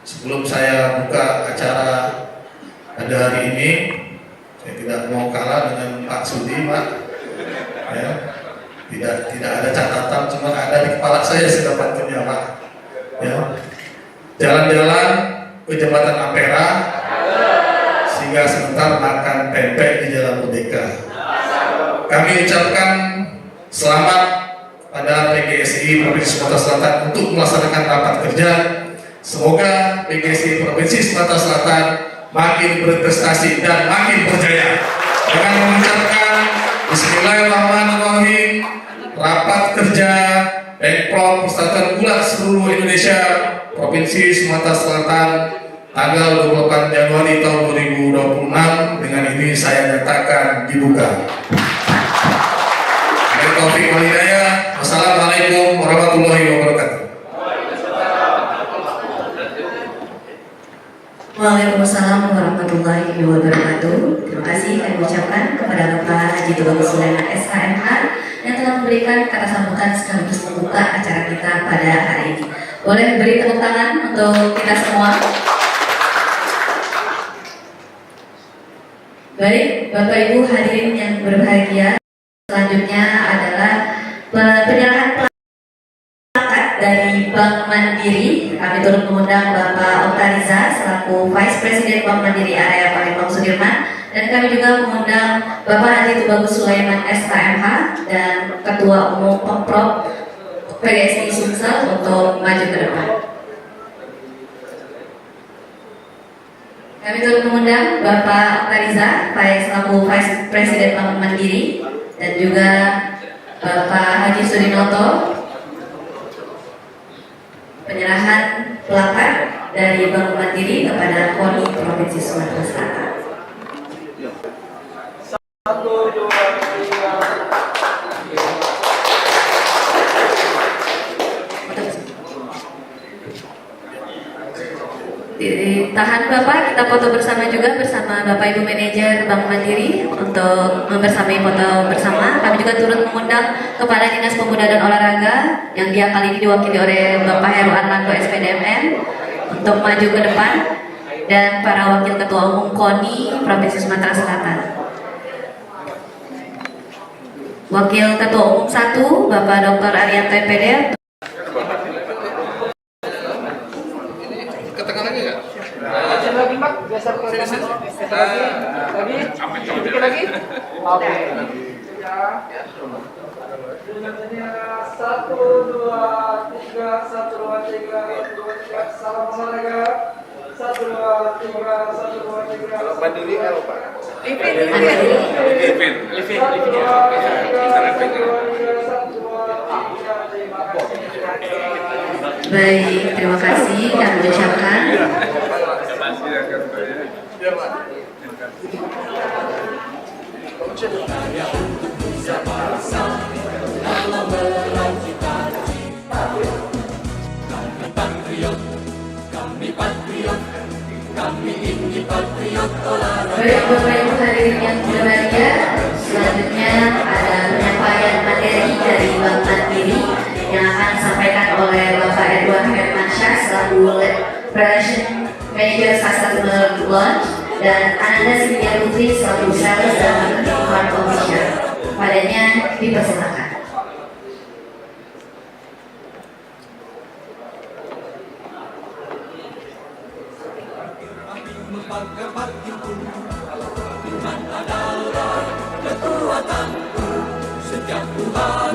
Sebelum saya buka acara pada hari ini, saya tidak mau kalah dengan Pak Sudi, Pak. Ya. Tidak ada catatan, cuma ada di kepala saya sudah bantunya, Pak. Ya. Jalan-jalan ke Jembatan Ampera sehingga sebentar makan pempek di Jalan Merdeka. Kami ucapkan selamat pada PGSI Provinsi Sumatera Selatan untuk melaksanakan rapat kerja. Semoga PGSI Provinsi Sumatera Selatan makin berprestasi dan makin berjaya. Dengan mengucapkan Bismillahirrahmanirrahim, rapat kerja Pemprov Persatuan Gulat seluruh Indonesia Provinsi Sumatera Selatan tanggal 28 Januari tahun 2026 dengan ini saya nyatakan dibuka. Taufik walhidayah. Wassalamualaikum warahmatullahi wabarakatuh. Waalaikumsalam warahmatullahi wabarakatuh. Terima kasih kami ucapkan kepada Bapak Haji Tubagus Sulaiman SKMH yang telah memberikan kata sambutan sekaligus membuka acara kita pada hari ini. Boleh beri tepuk tangan untuk kita semua. Baik, Bapak Ibu hadirin yang berbahagia, selanjutnya adalah penyerahan plakat dari Bank Mandiri. Kami turut mengundang Bapak Oktariza selaku Vice President Bank Mandiri Area Palembang Sudirman, dan kami juga mengundang Bapak Haji Tubagus Sulaiman SKMH dan Ketua Umum Pemprov PGSI Sumsel untuk maju ke depan. Kami turut mengundang Bapak Oktariza selaku Vice President Bank Mandiri dan juga Bapak Haji Sudinoto, penyerahan plakat dari Bank Mandiri kepada KONI Provinsi Sumatera Selatan. 1, 2, 3. Tahan Bapak, kita foto bersama juga bersama Bapak Ibu Manajer Bank Mandiri untuk membersamai foto bersama. Kami juga turut mengundang Kepala Dinas Pemuda dan Olahraga yang dia kali ini diwakili oleh Bapak Heru Arlando SPDMN untuk maju ke depan, dan para Wakil Ketua Umum KONI Provinsi Sumatera Selatan. Wakil Ketua Umum 1 Bapak Dr. Arianto MPD. Lagi Pak, biasa lagi, sedikit lagi. Oke. Ya. 1, 2, 3, 1, 2, 3, 1, 2, 3. Salam olahraga. 1, 2, 3, 1, 2, 3. Kalau Mandiri L Pak. Livin. Baik, terima kasih kami ucapkan. Baik, Bapak Ibu hadirin yang berbahagia, selanjutnya ada penyampaian materi dari Bank Mandiri yang akan disampaikan oleh Bapak Edward Hermansyah selaku Relation Manager Sustainable Launch dan Ananda Sintia Putri selaku Sales dan Marketing Officer. Padanya dipersilakan.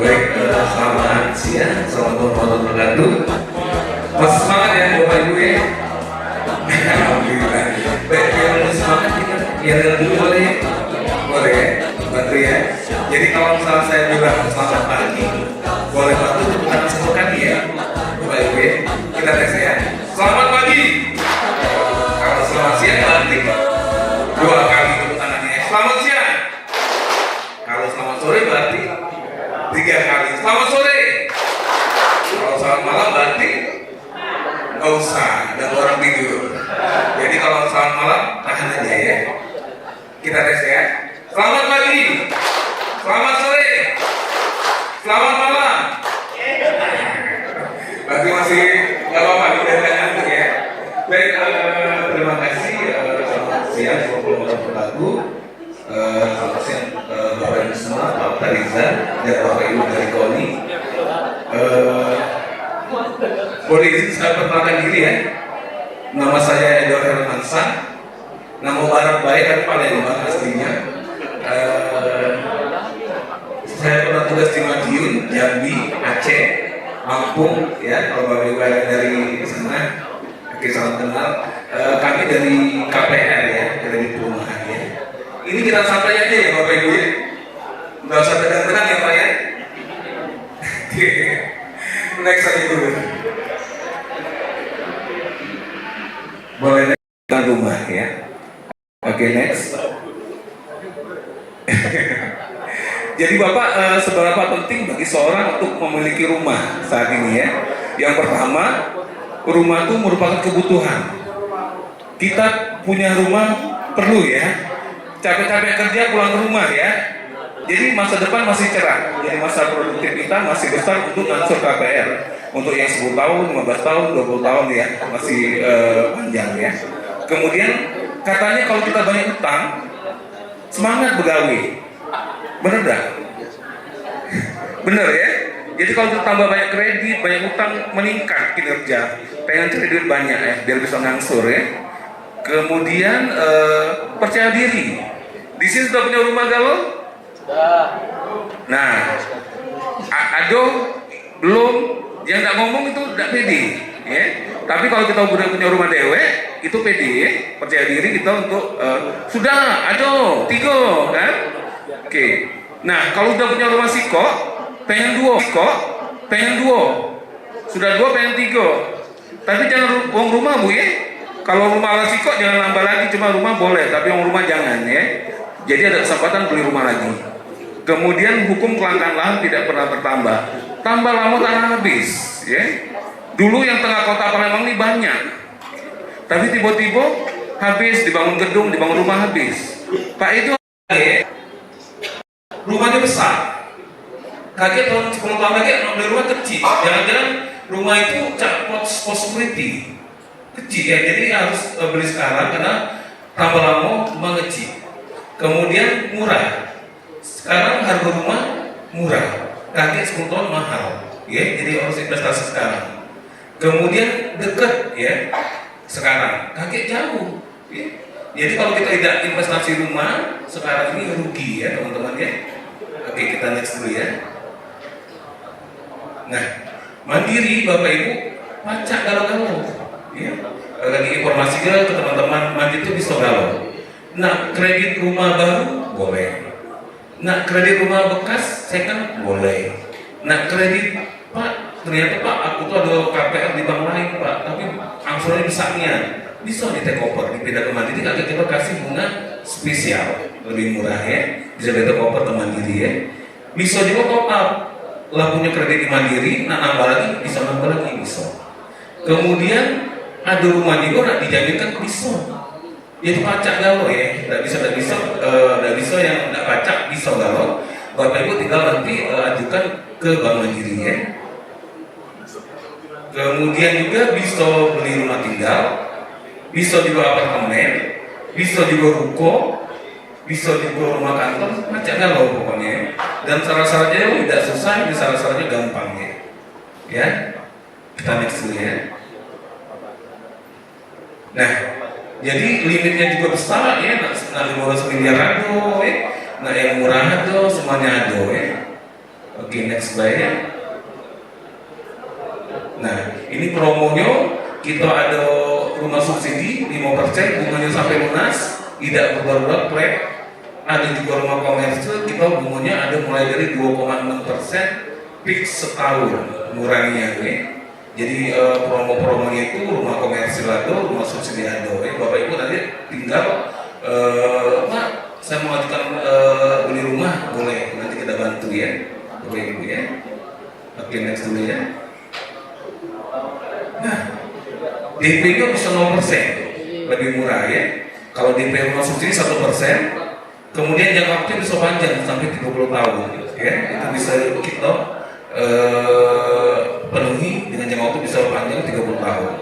Baik, selamat siang, assalamualaikum warahmatullahi wabarakatuh. Mas semangat ya Bapak Ibu ya. Alhamdulillah. Jadi kalau misalnya saya bilang selamat pagi, boleh bantu tepuk tangan 10 kali ya. Baik ya, kita tes ya. Selamat pagi. Kalau selamat siang berarti 2 kali tepuk tangannya. Selamat siang. Kalau selamat sore berarti 3 kali. Selamat sore. Kalau selamat malam berarti nggak usah, dan orang tidur. Jadi kalau selamat malam tahan aja ya. Kita tes ya. Selamat pagi. Selamat sore. Selamat malam. Berarti masih nggak apa-apa, udah ngantuk ya. Baik, terima kasih. Selamat siang, selamat lagu. Selamat siang Bapak Ibu semua, Pak Rizal dan Bapak Ibu dari KONI. Boleh izin saya perkenalkan diri ya. Nama saya Edward Hermansyah. Nama barat baik tapi Palembang aslinya. Saya pernah tugas di Madiun, Jambi, Aceh, Lampung ya. Kalau Bapak Ibu ada dari sana, oke, salam kenal. Kami dari KPR ya, dari perumahan ya. Ini kita sampai aja ya Bapak Ibu ya. Nggak usah tegang-tegang ya Pak ya. Next aja dulu. Boleh naik rumah ya. Oke, next. Jadi Bapak, seberapa penting bagi seorang untuk memiliki rumah saat ini ya? Yang pertama, rumah itu merupakan kebutuhan. Kita punya rumah perlu ya. Capek-capek kerja pulang ke rumah ya. Jadi masa depan masih cerah. Jadi masa produktif kita masih besar untuk ngangsur KPR. Untuk yang 10 tahun, 15 tahun, 20 tahun ya, masih panjang ya. Kemudian katanya kalau kita banyak utang, semangat begawe. Bener gak? Bener ya? Jadi kalau kita tambah banyak kredit, banyak utang, meningkat kinerja. Pengen cari duit banyak ya, biar bisa ngangsur ya. Kemudian percaya diri. Di sini sudah punya rumah galau? Nah, aduh, belum. Yang nggak ngomong itu nggak pede, ya. Tapi kalau kita udah punya rumah dewe, itu pede, ya. Percaya diri kita untuk sudah, aduh, 3, kan? Oke. Nah, kalau udah punya rumah siko, pengen 2, sudah 2 pengen 3. Tapi jangan uang rumah bu ya. Kalau rumah ala siko jangan nambah lagi, cuma rumah boleh, tapi uang rumah jangan ya. Jadi ada kesempatan beli rumah lagi. Kemudian hukum kelangkaan lahan tidak pernah bertambah. Tambah lama tanah habis, ya. Dulu yang tengah kota Palembang ini banyak, tapi tiba-tiba habis, dibangun gedung, dibangun rumah habis. Pak itu rumahnya besar, kaget tahun 10 tahun lagi beli rumah kecil. Jangan-jangan rumah itu pos security kecil ya. Jadi harus beli sekarang karena tambah lama rumah kecil. Kemudian murah. Sekarang harga rumah murah. Kaget 10 tahun mahal, ya. Jadi harus investasi sekarang. Kemudian dekat, ya. Sekarang kaget jauh, ya. Jadi kalau kita tidak investasi rumah sekarang ini rugi, ya teman-teman ya. Oke, kita next dulu ya. Nah, mandiri Bapak Ibu, pacak galau-galau, ya. Lagi informasi ke teman-teman, mandiri itu bisa galau. Nah, kredit rumah baru boleh. Nah, kredit rumah bekas saya kan boleh. Nah, kredit Pak, ternyata Pak aku tuh ada KPR di bank lain Pak, tapi angsurannya besarnya bisa di take over, dipindah ke Mandiri, kakek kita kasih bunga spesial lebih murah ya, bisa di take over ke Mandiri ya. Bisa juga top up, lah punya kredit di Mandiri, nah nambah lagi, bisa nambah lagi bisa. Kemudian ada rumah juga nak dijaminkan bisa. Jadi pacak galau ya, tidak bisa yang tidak pacak bisa galau. Bapak Ibu tinggal nanti ajukan ke Bank Mandiri ya. Kemudian juga bisa beli rumah tinggal, bisa juga apartemen, bisa juga ruko, bisa juga rumah kantor, pacak galau pokoknya. Dan syarat-syaratnya tidak susah, syarat-syaratnya gampang ya. Ya, kita next dulu ya. Nah, jadi limitnya juga besar ya, nah 500 miliar ada ya. Nah yang murah ada, semuanya ada ya. Oke, next slide ya. Nah, ini promonya kita ada rumah subsidi 5%, bunganya sampai lunas, tidak berbulan-bulan flat. ada juga rumah komersil kita bunganya ada mulai dari 2,6% fix setahun murahnya ya. Jadi promo-promonya itu rumah komersil ada, rumah subsidi ada ya. Bapak Ibu nanti tinggal Pak, saya mau ajukan beli rumah, boleh, nanti kita bantu ya Bapak Ibu ya. Oke, next dulu ya. Nah, DP-nya bisa 0%, lebih murah ya. Kalau DP rumah subsidi 1%, kemudian jangka waktu bisa panjang sampai 30 tahun ya. Itu bisa kita penuhi dengan jangka waktu bisa panjang 30 tahun.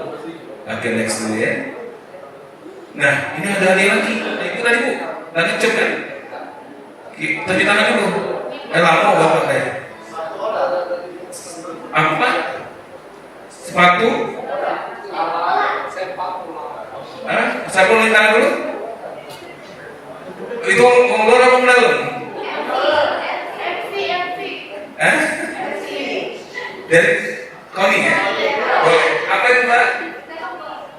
Oke, next dulu ya. Nah, ini ada hadiah lagi. Nah, itu tadi Bu, lagi cek kan? Tadi tangan dulu. Lama banget deh. Apa? Sepatu? Saya boleh tangan dulu? Itu ngomong apa dalam? Dari Koni ya? Boleh. Apa itu Pak?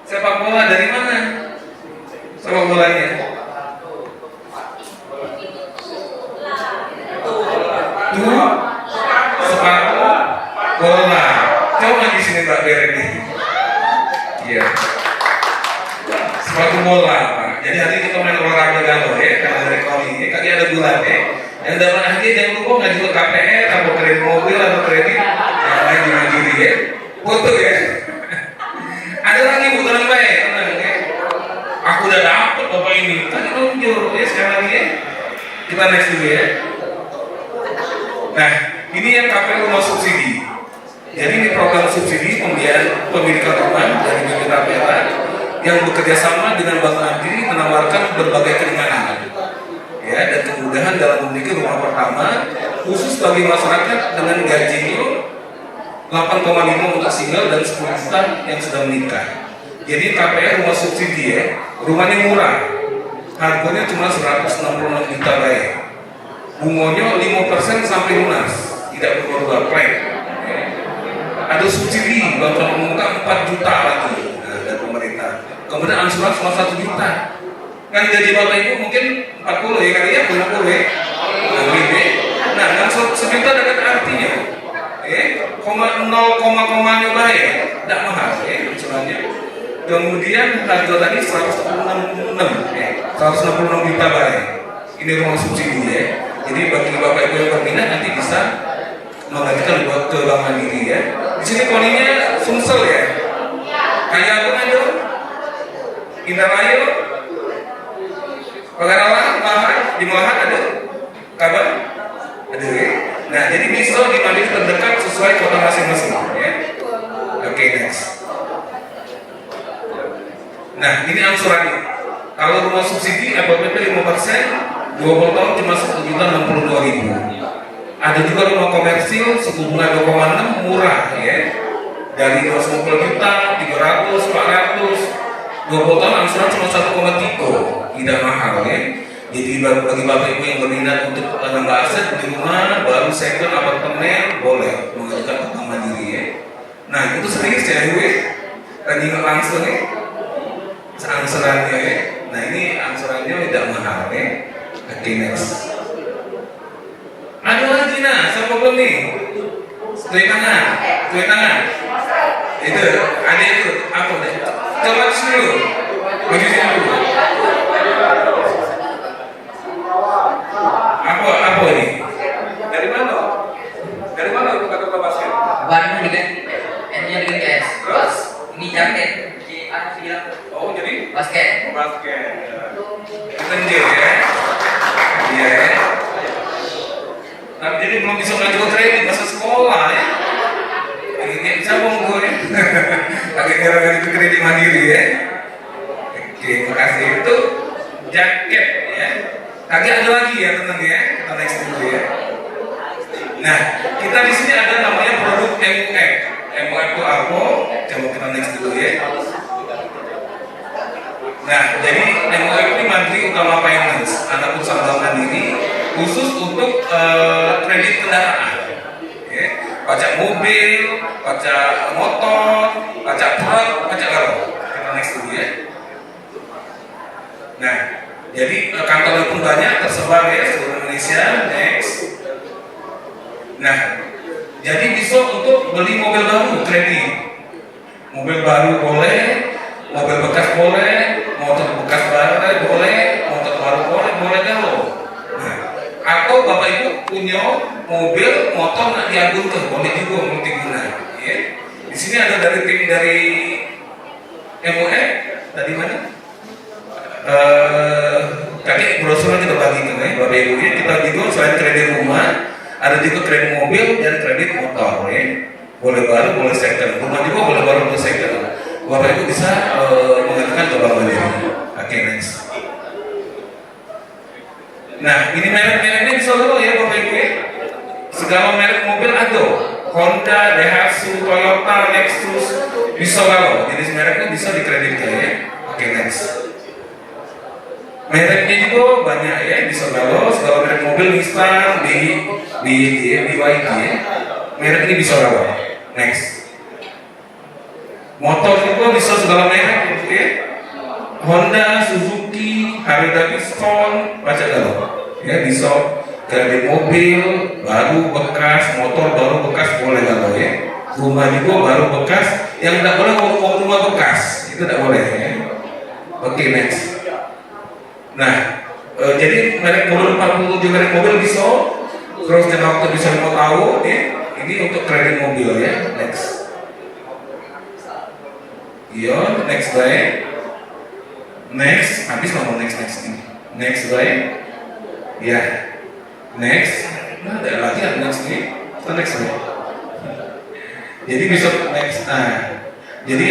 Sepak bola dari mana? Sepak bolanya? Tuh, sepatu bola. Coba di sini Mbak Beren nih. Iya. Sepatu bola Pak. Jadi hari ini kita main olahraga galau ya, karena dari Koni ya. Kaki ada bulan ya. Yang dapat hadiah jangan lupa nggak juga KPR atau kredit mobil atau kredit yang lain di Mandiri ya. Foto ya. Ada lagi Bu, tenang baik, tenang ya. Aku udah dapet Bapak ini. Tadi nunjuk ya sekali lagi ya. Kita next dulu ya. Nah, ini yang KPR rumah subsidi. Jadi ini program subsidi pembiayaan pemilikan rumah dari BPT Tapera yang bekerja sama dengan Bank Mandiri menawarkan berbagai keringanan ya dan kemudahan dalam memiliki rumah pertama khusus bagi masyarakat dengan gajinya 8,5 untuk single dan 10 juta yang sudah menikah. Jadi KPR rumah subsidi ya, rumahnya murah, harganya cuma 166 juta baik, bunganya 5% sampai lunas, tidak perlu plan. Ada subsidi bantuan pemuka 4 juta lagi dari pemerintah. Kemudian angsuran cuma 1 juta. Kan gaji Bapak Ibu mungkin 40 ya kali ya, 50 ya. Nah, angsuran 1 juta dengan artinya komanya baik, tidak mahal ya angsurannya. Kemudian harga tadi 166 juta baik. Ini rumah subsidi ya. Jadi bagi Bapak Ibu yang berminat nanti bisa mengajukan ke Bank Mandiri ya. Di sini Koninya Sumsel ya. Kayak apa aja? Indramayu, Pagarawan, di Malahan ada, kabar? Ada ya. Nah, jadi bisa di Mandiri terdekat sesuai kota masing-masing ya. Oke, next. Nah, ini angsurannya. Kalau rumah subsidi LPP 5%, 20 tahun cuma 1.062.000. Ada juga rumah komersil suku bunga 2,6 murah ya. Dari 250 juta, 300, 400, 20 tahun angsuran cuma 1,3, tidak mahal ya. Jadi bagi Bapak Ibu yang berminat untuk menambah aset di rumah, baru second apartemen, boleh mengajukan ke Bank Mandiri ya. Nah itu serius ya Bu ya. Tadi langsung ya. Angsurannya ya. Nah ini angsurannya tidak mahal ya. Oke, next. Ada lagi nah, siapa belum nih? Tulis tangan. Itu, ada itu, apa deh? Coba di sini dulu. Bagi sini dulu. Apa ini? Dari mana? Dari mana itu kata basket? Bandung juga. Ini yang guys. Terus? Ini jaket. Aku bilang. Oh jadi? Basket. Basket. Kenjil ya. Iya ya. Tapi jadi belum bisa ngajukan kredit masa sekolah ya. Ini bisa gue ya. Pakai gara-gara itu kredit Mandiri ya. Oke, makasih. Itu jaket ya. Kagak ada lagi ya tenang ya. Kita next dulu ya. Nah, kita di sini ada namanya produk MUF. MUF itu apa? Coba kita next dulu ya. Nah, jadi MUF ini Mandiri Utama Finance, anak usaha Bank Mandiri khusus untuk kredit kendaraan. Okay. Pajak mobil, pajak motor, pajak truk, pajak garong. Kita next dulu ya. Nah, Jadi kantornya pun banyak tersebar ya seluruh Indonesia. Next. Nah, jadi bisa untuk beli mobil baru kredit. Mobil baru boleh, mobil bekas boleh, motor bekas boleh, motor baru boleh kalau. Nah, atau bapak ibu punya mobil, motor nak diagunkan boleh juga multiguna. Ya. Di sini ada dari tim dari MUE tadi mana? Tadi brosurnya kita bagikan ya, bapak ibu ya. Kita juga selain kredit rumah, ada juga kredit mobil dan kredit motor ya. Boleh baru, boleh second. Rumah juga boleh baru, boleh second. Bapak ibu bisa mengatakan ke Bank Mandiri. Oke, next. Nah, ini merek-mereknya bisa dulu ya Bapak Ibu ya. Segala merek mobil ada. Honda, Daihatsu, Toyota, Lexus, bisa kalau. Jenis mereknya bisa dikreditkan ya. Oke, next. Mereknya juga banyak ya, bisa kalau segala merek mobil Nissan, BYD ya. Merek ini bisa kalau. Next. Motor juga bisa segala merek gitu ya. Honda, Suzuki, Harley Davidson, baca kalau ya bisa kredit mobil baru bekas, motor baru bekas boleh kalau ya. Rumah juga baru bekas, yang tidak boleh rumah bekas itu tidak boleh ya. Oke, next. Nah, jadi merek mobil 47 merek mobil bisa, terus jangka waktu bisa 5 tahun ya. Ini untuk kredit mobil ya. Next. Iya, next baik. Next, habis ngomong next ini. Next baik. Ya. Next. Nah, ada lagi yang next nih. Kita next baik. Jadi bisa next. Nah, jadi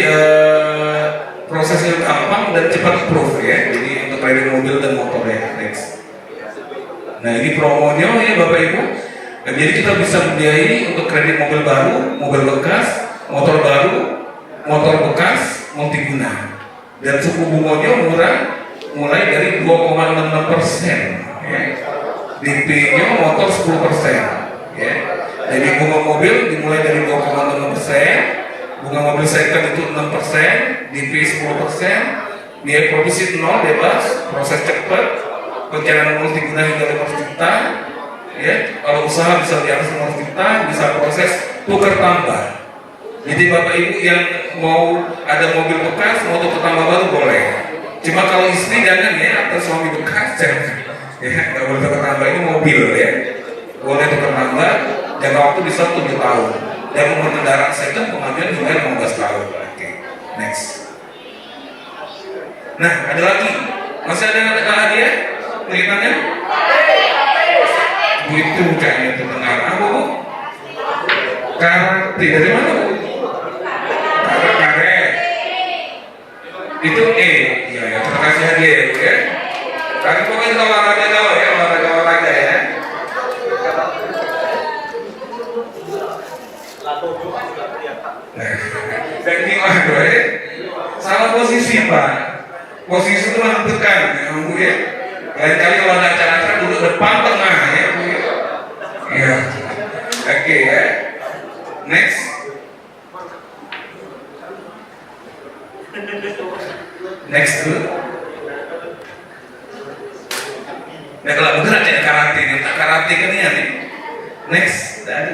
prosesnya gampang dan cepat approve ya. Jadi untuk kredit mobil dan motor ya. Next. Nah, ini promonya ya Bapak Ibu. Nah, jadi kita bisa membiayai untuk kredit mobil baru, mobil bekas, motor baru, motor bekas, multiguna. Dan suku bunganya murah, mulai dari 2,66% ya. DP-nya motor 10% ya. Jadi bunga mobil dimulai dari 2,66%, bunga mobil second itu 6%, DP 10%, biaya provisi 0 bebas, proses cepat, pencairan multiguna hingga 5 juta ya. Kalau usaha bisa di atas 5 juta, bisa proses tukar tambah. Jadi Bapak Ibu yang mau ada mobil bekas, mau tukar tambah baru boleh. Cuma kalau istri jangan ya, atau suami bekas jangan. Ya, nggak boleh tukar tambah, ini mobil ya. Boleh tukar tambah, jangka waktu bisa 7 tahun. Dan umur kendaraan second pengajuan hingga 15 tahun. Oke, next. Nah, ada lagi. Masih ada lagi ya? Kelihatannya? Itu kayaknya terdengar apa Bu? Karate dari mana Bu? Karet. Itu iya ya, terima kasih hadiah ya Bu ya. Kami pokoknya kita olahraga jauh ya, olahraga ya. Dan gimana ya? Salah posisi Pak. Posisi itu menentukan ya Bu ya. Lain kali kalau ada acara-acara duduk depan tengah ya Bu ya. Iya. Oke ya. Next. Next tuh. Nah kalau bener aja karate nih, tak karate kan ya nih. Next, tadi.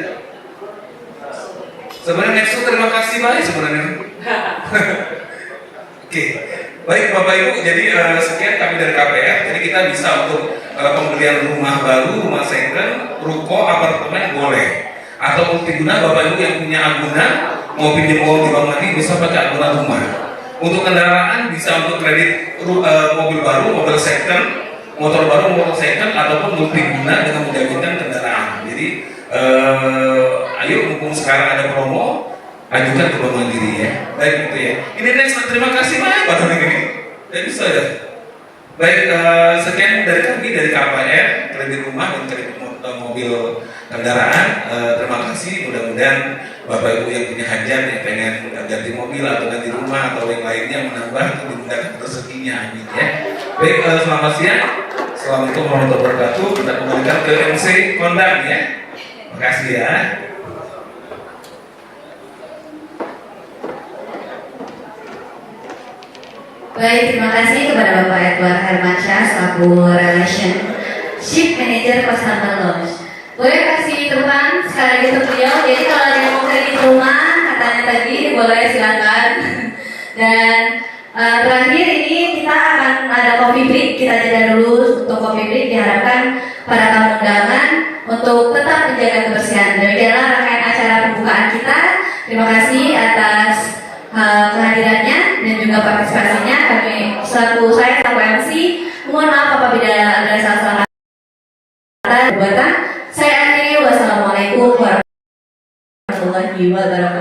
Sebenarnya next tuh terima kasih banyak sebenarnya. Oke, baik Bapak Ibu, jadi sekian kami dari KPR. Jadi kita bisa untuk pembelian rumah baru, rumah second, ruko, apartemen boleh. Atau multiguna Bapak Ibu yang punya agunan mau pinjam uang di Bank Mandiri bisa pakai agunan rumah. Untuk kendaraan bisa untuk kredit mobil baru, mobil second, motor baru, motor second ataupun multiguna dengan menjadikan kendaraan. Jadi ayo mumpung sekarang ada promo, ajukan ke Bank Mandiri ya. Baik itu ya. Ini next, terima kasih banyak Pak ini. Dan bisa ya. Baik, sekian dari kami dari KPR kredit rumah dan kredit mobil kendaraan. Terima kasih. Mudah-mudahan Bapak Ibu yang punya hajat yang pengen ganti mobil atau ganti rumah atau yang lainnya menambah untuk dimudahkan rezekinya. Amin ya. Baik, selamat siang. Assalamualaikum warahmatullahi wabarakatuh. Kita kembalikan ke MC Kondang ya. Terima kasih ya. Baik, terima kasih kepada Bapak Edward Hermansyah selaku Relationship Manager Customer Lounge. Boleh kasih teman sekali lagi untuk beliau. Jadi kalau ada yang mau kredit rumah, katanya tadi boleh silakan. Dan terakhir ini kita akan ada coffee break. Kita jeda dulu untuk coffee break. Diharapkan para tamu undangan untuk tetap menjaga kebersihan. Demikianlah rangkaian acara pembukaan kita. Terima kasih atas kehadirannya dan juga partisipasinya. Kami selaku saya MC, mohon maaf apabila ada salah-salah kata perbuatan. Saya akhiri, wassalamualaikum warahmatullahi wabarakatuh.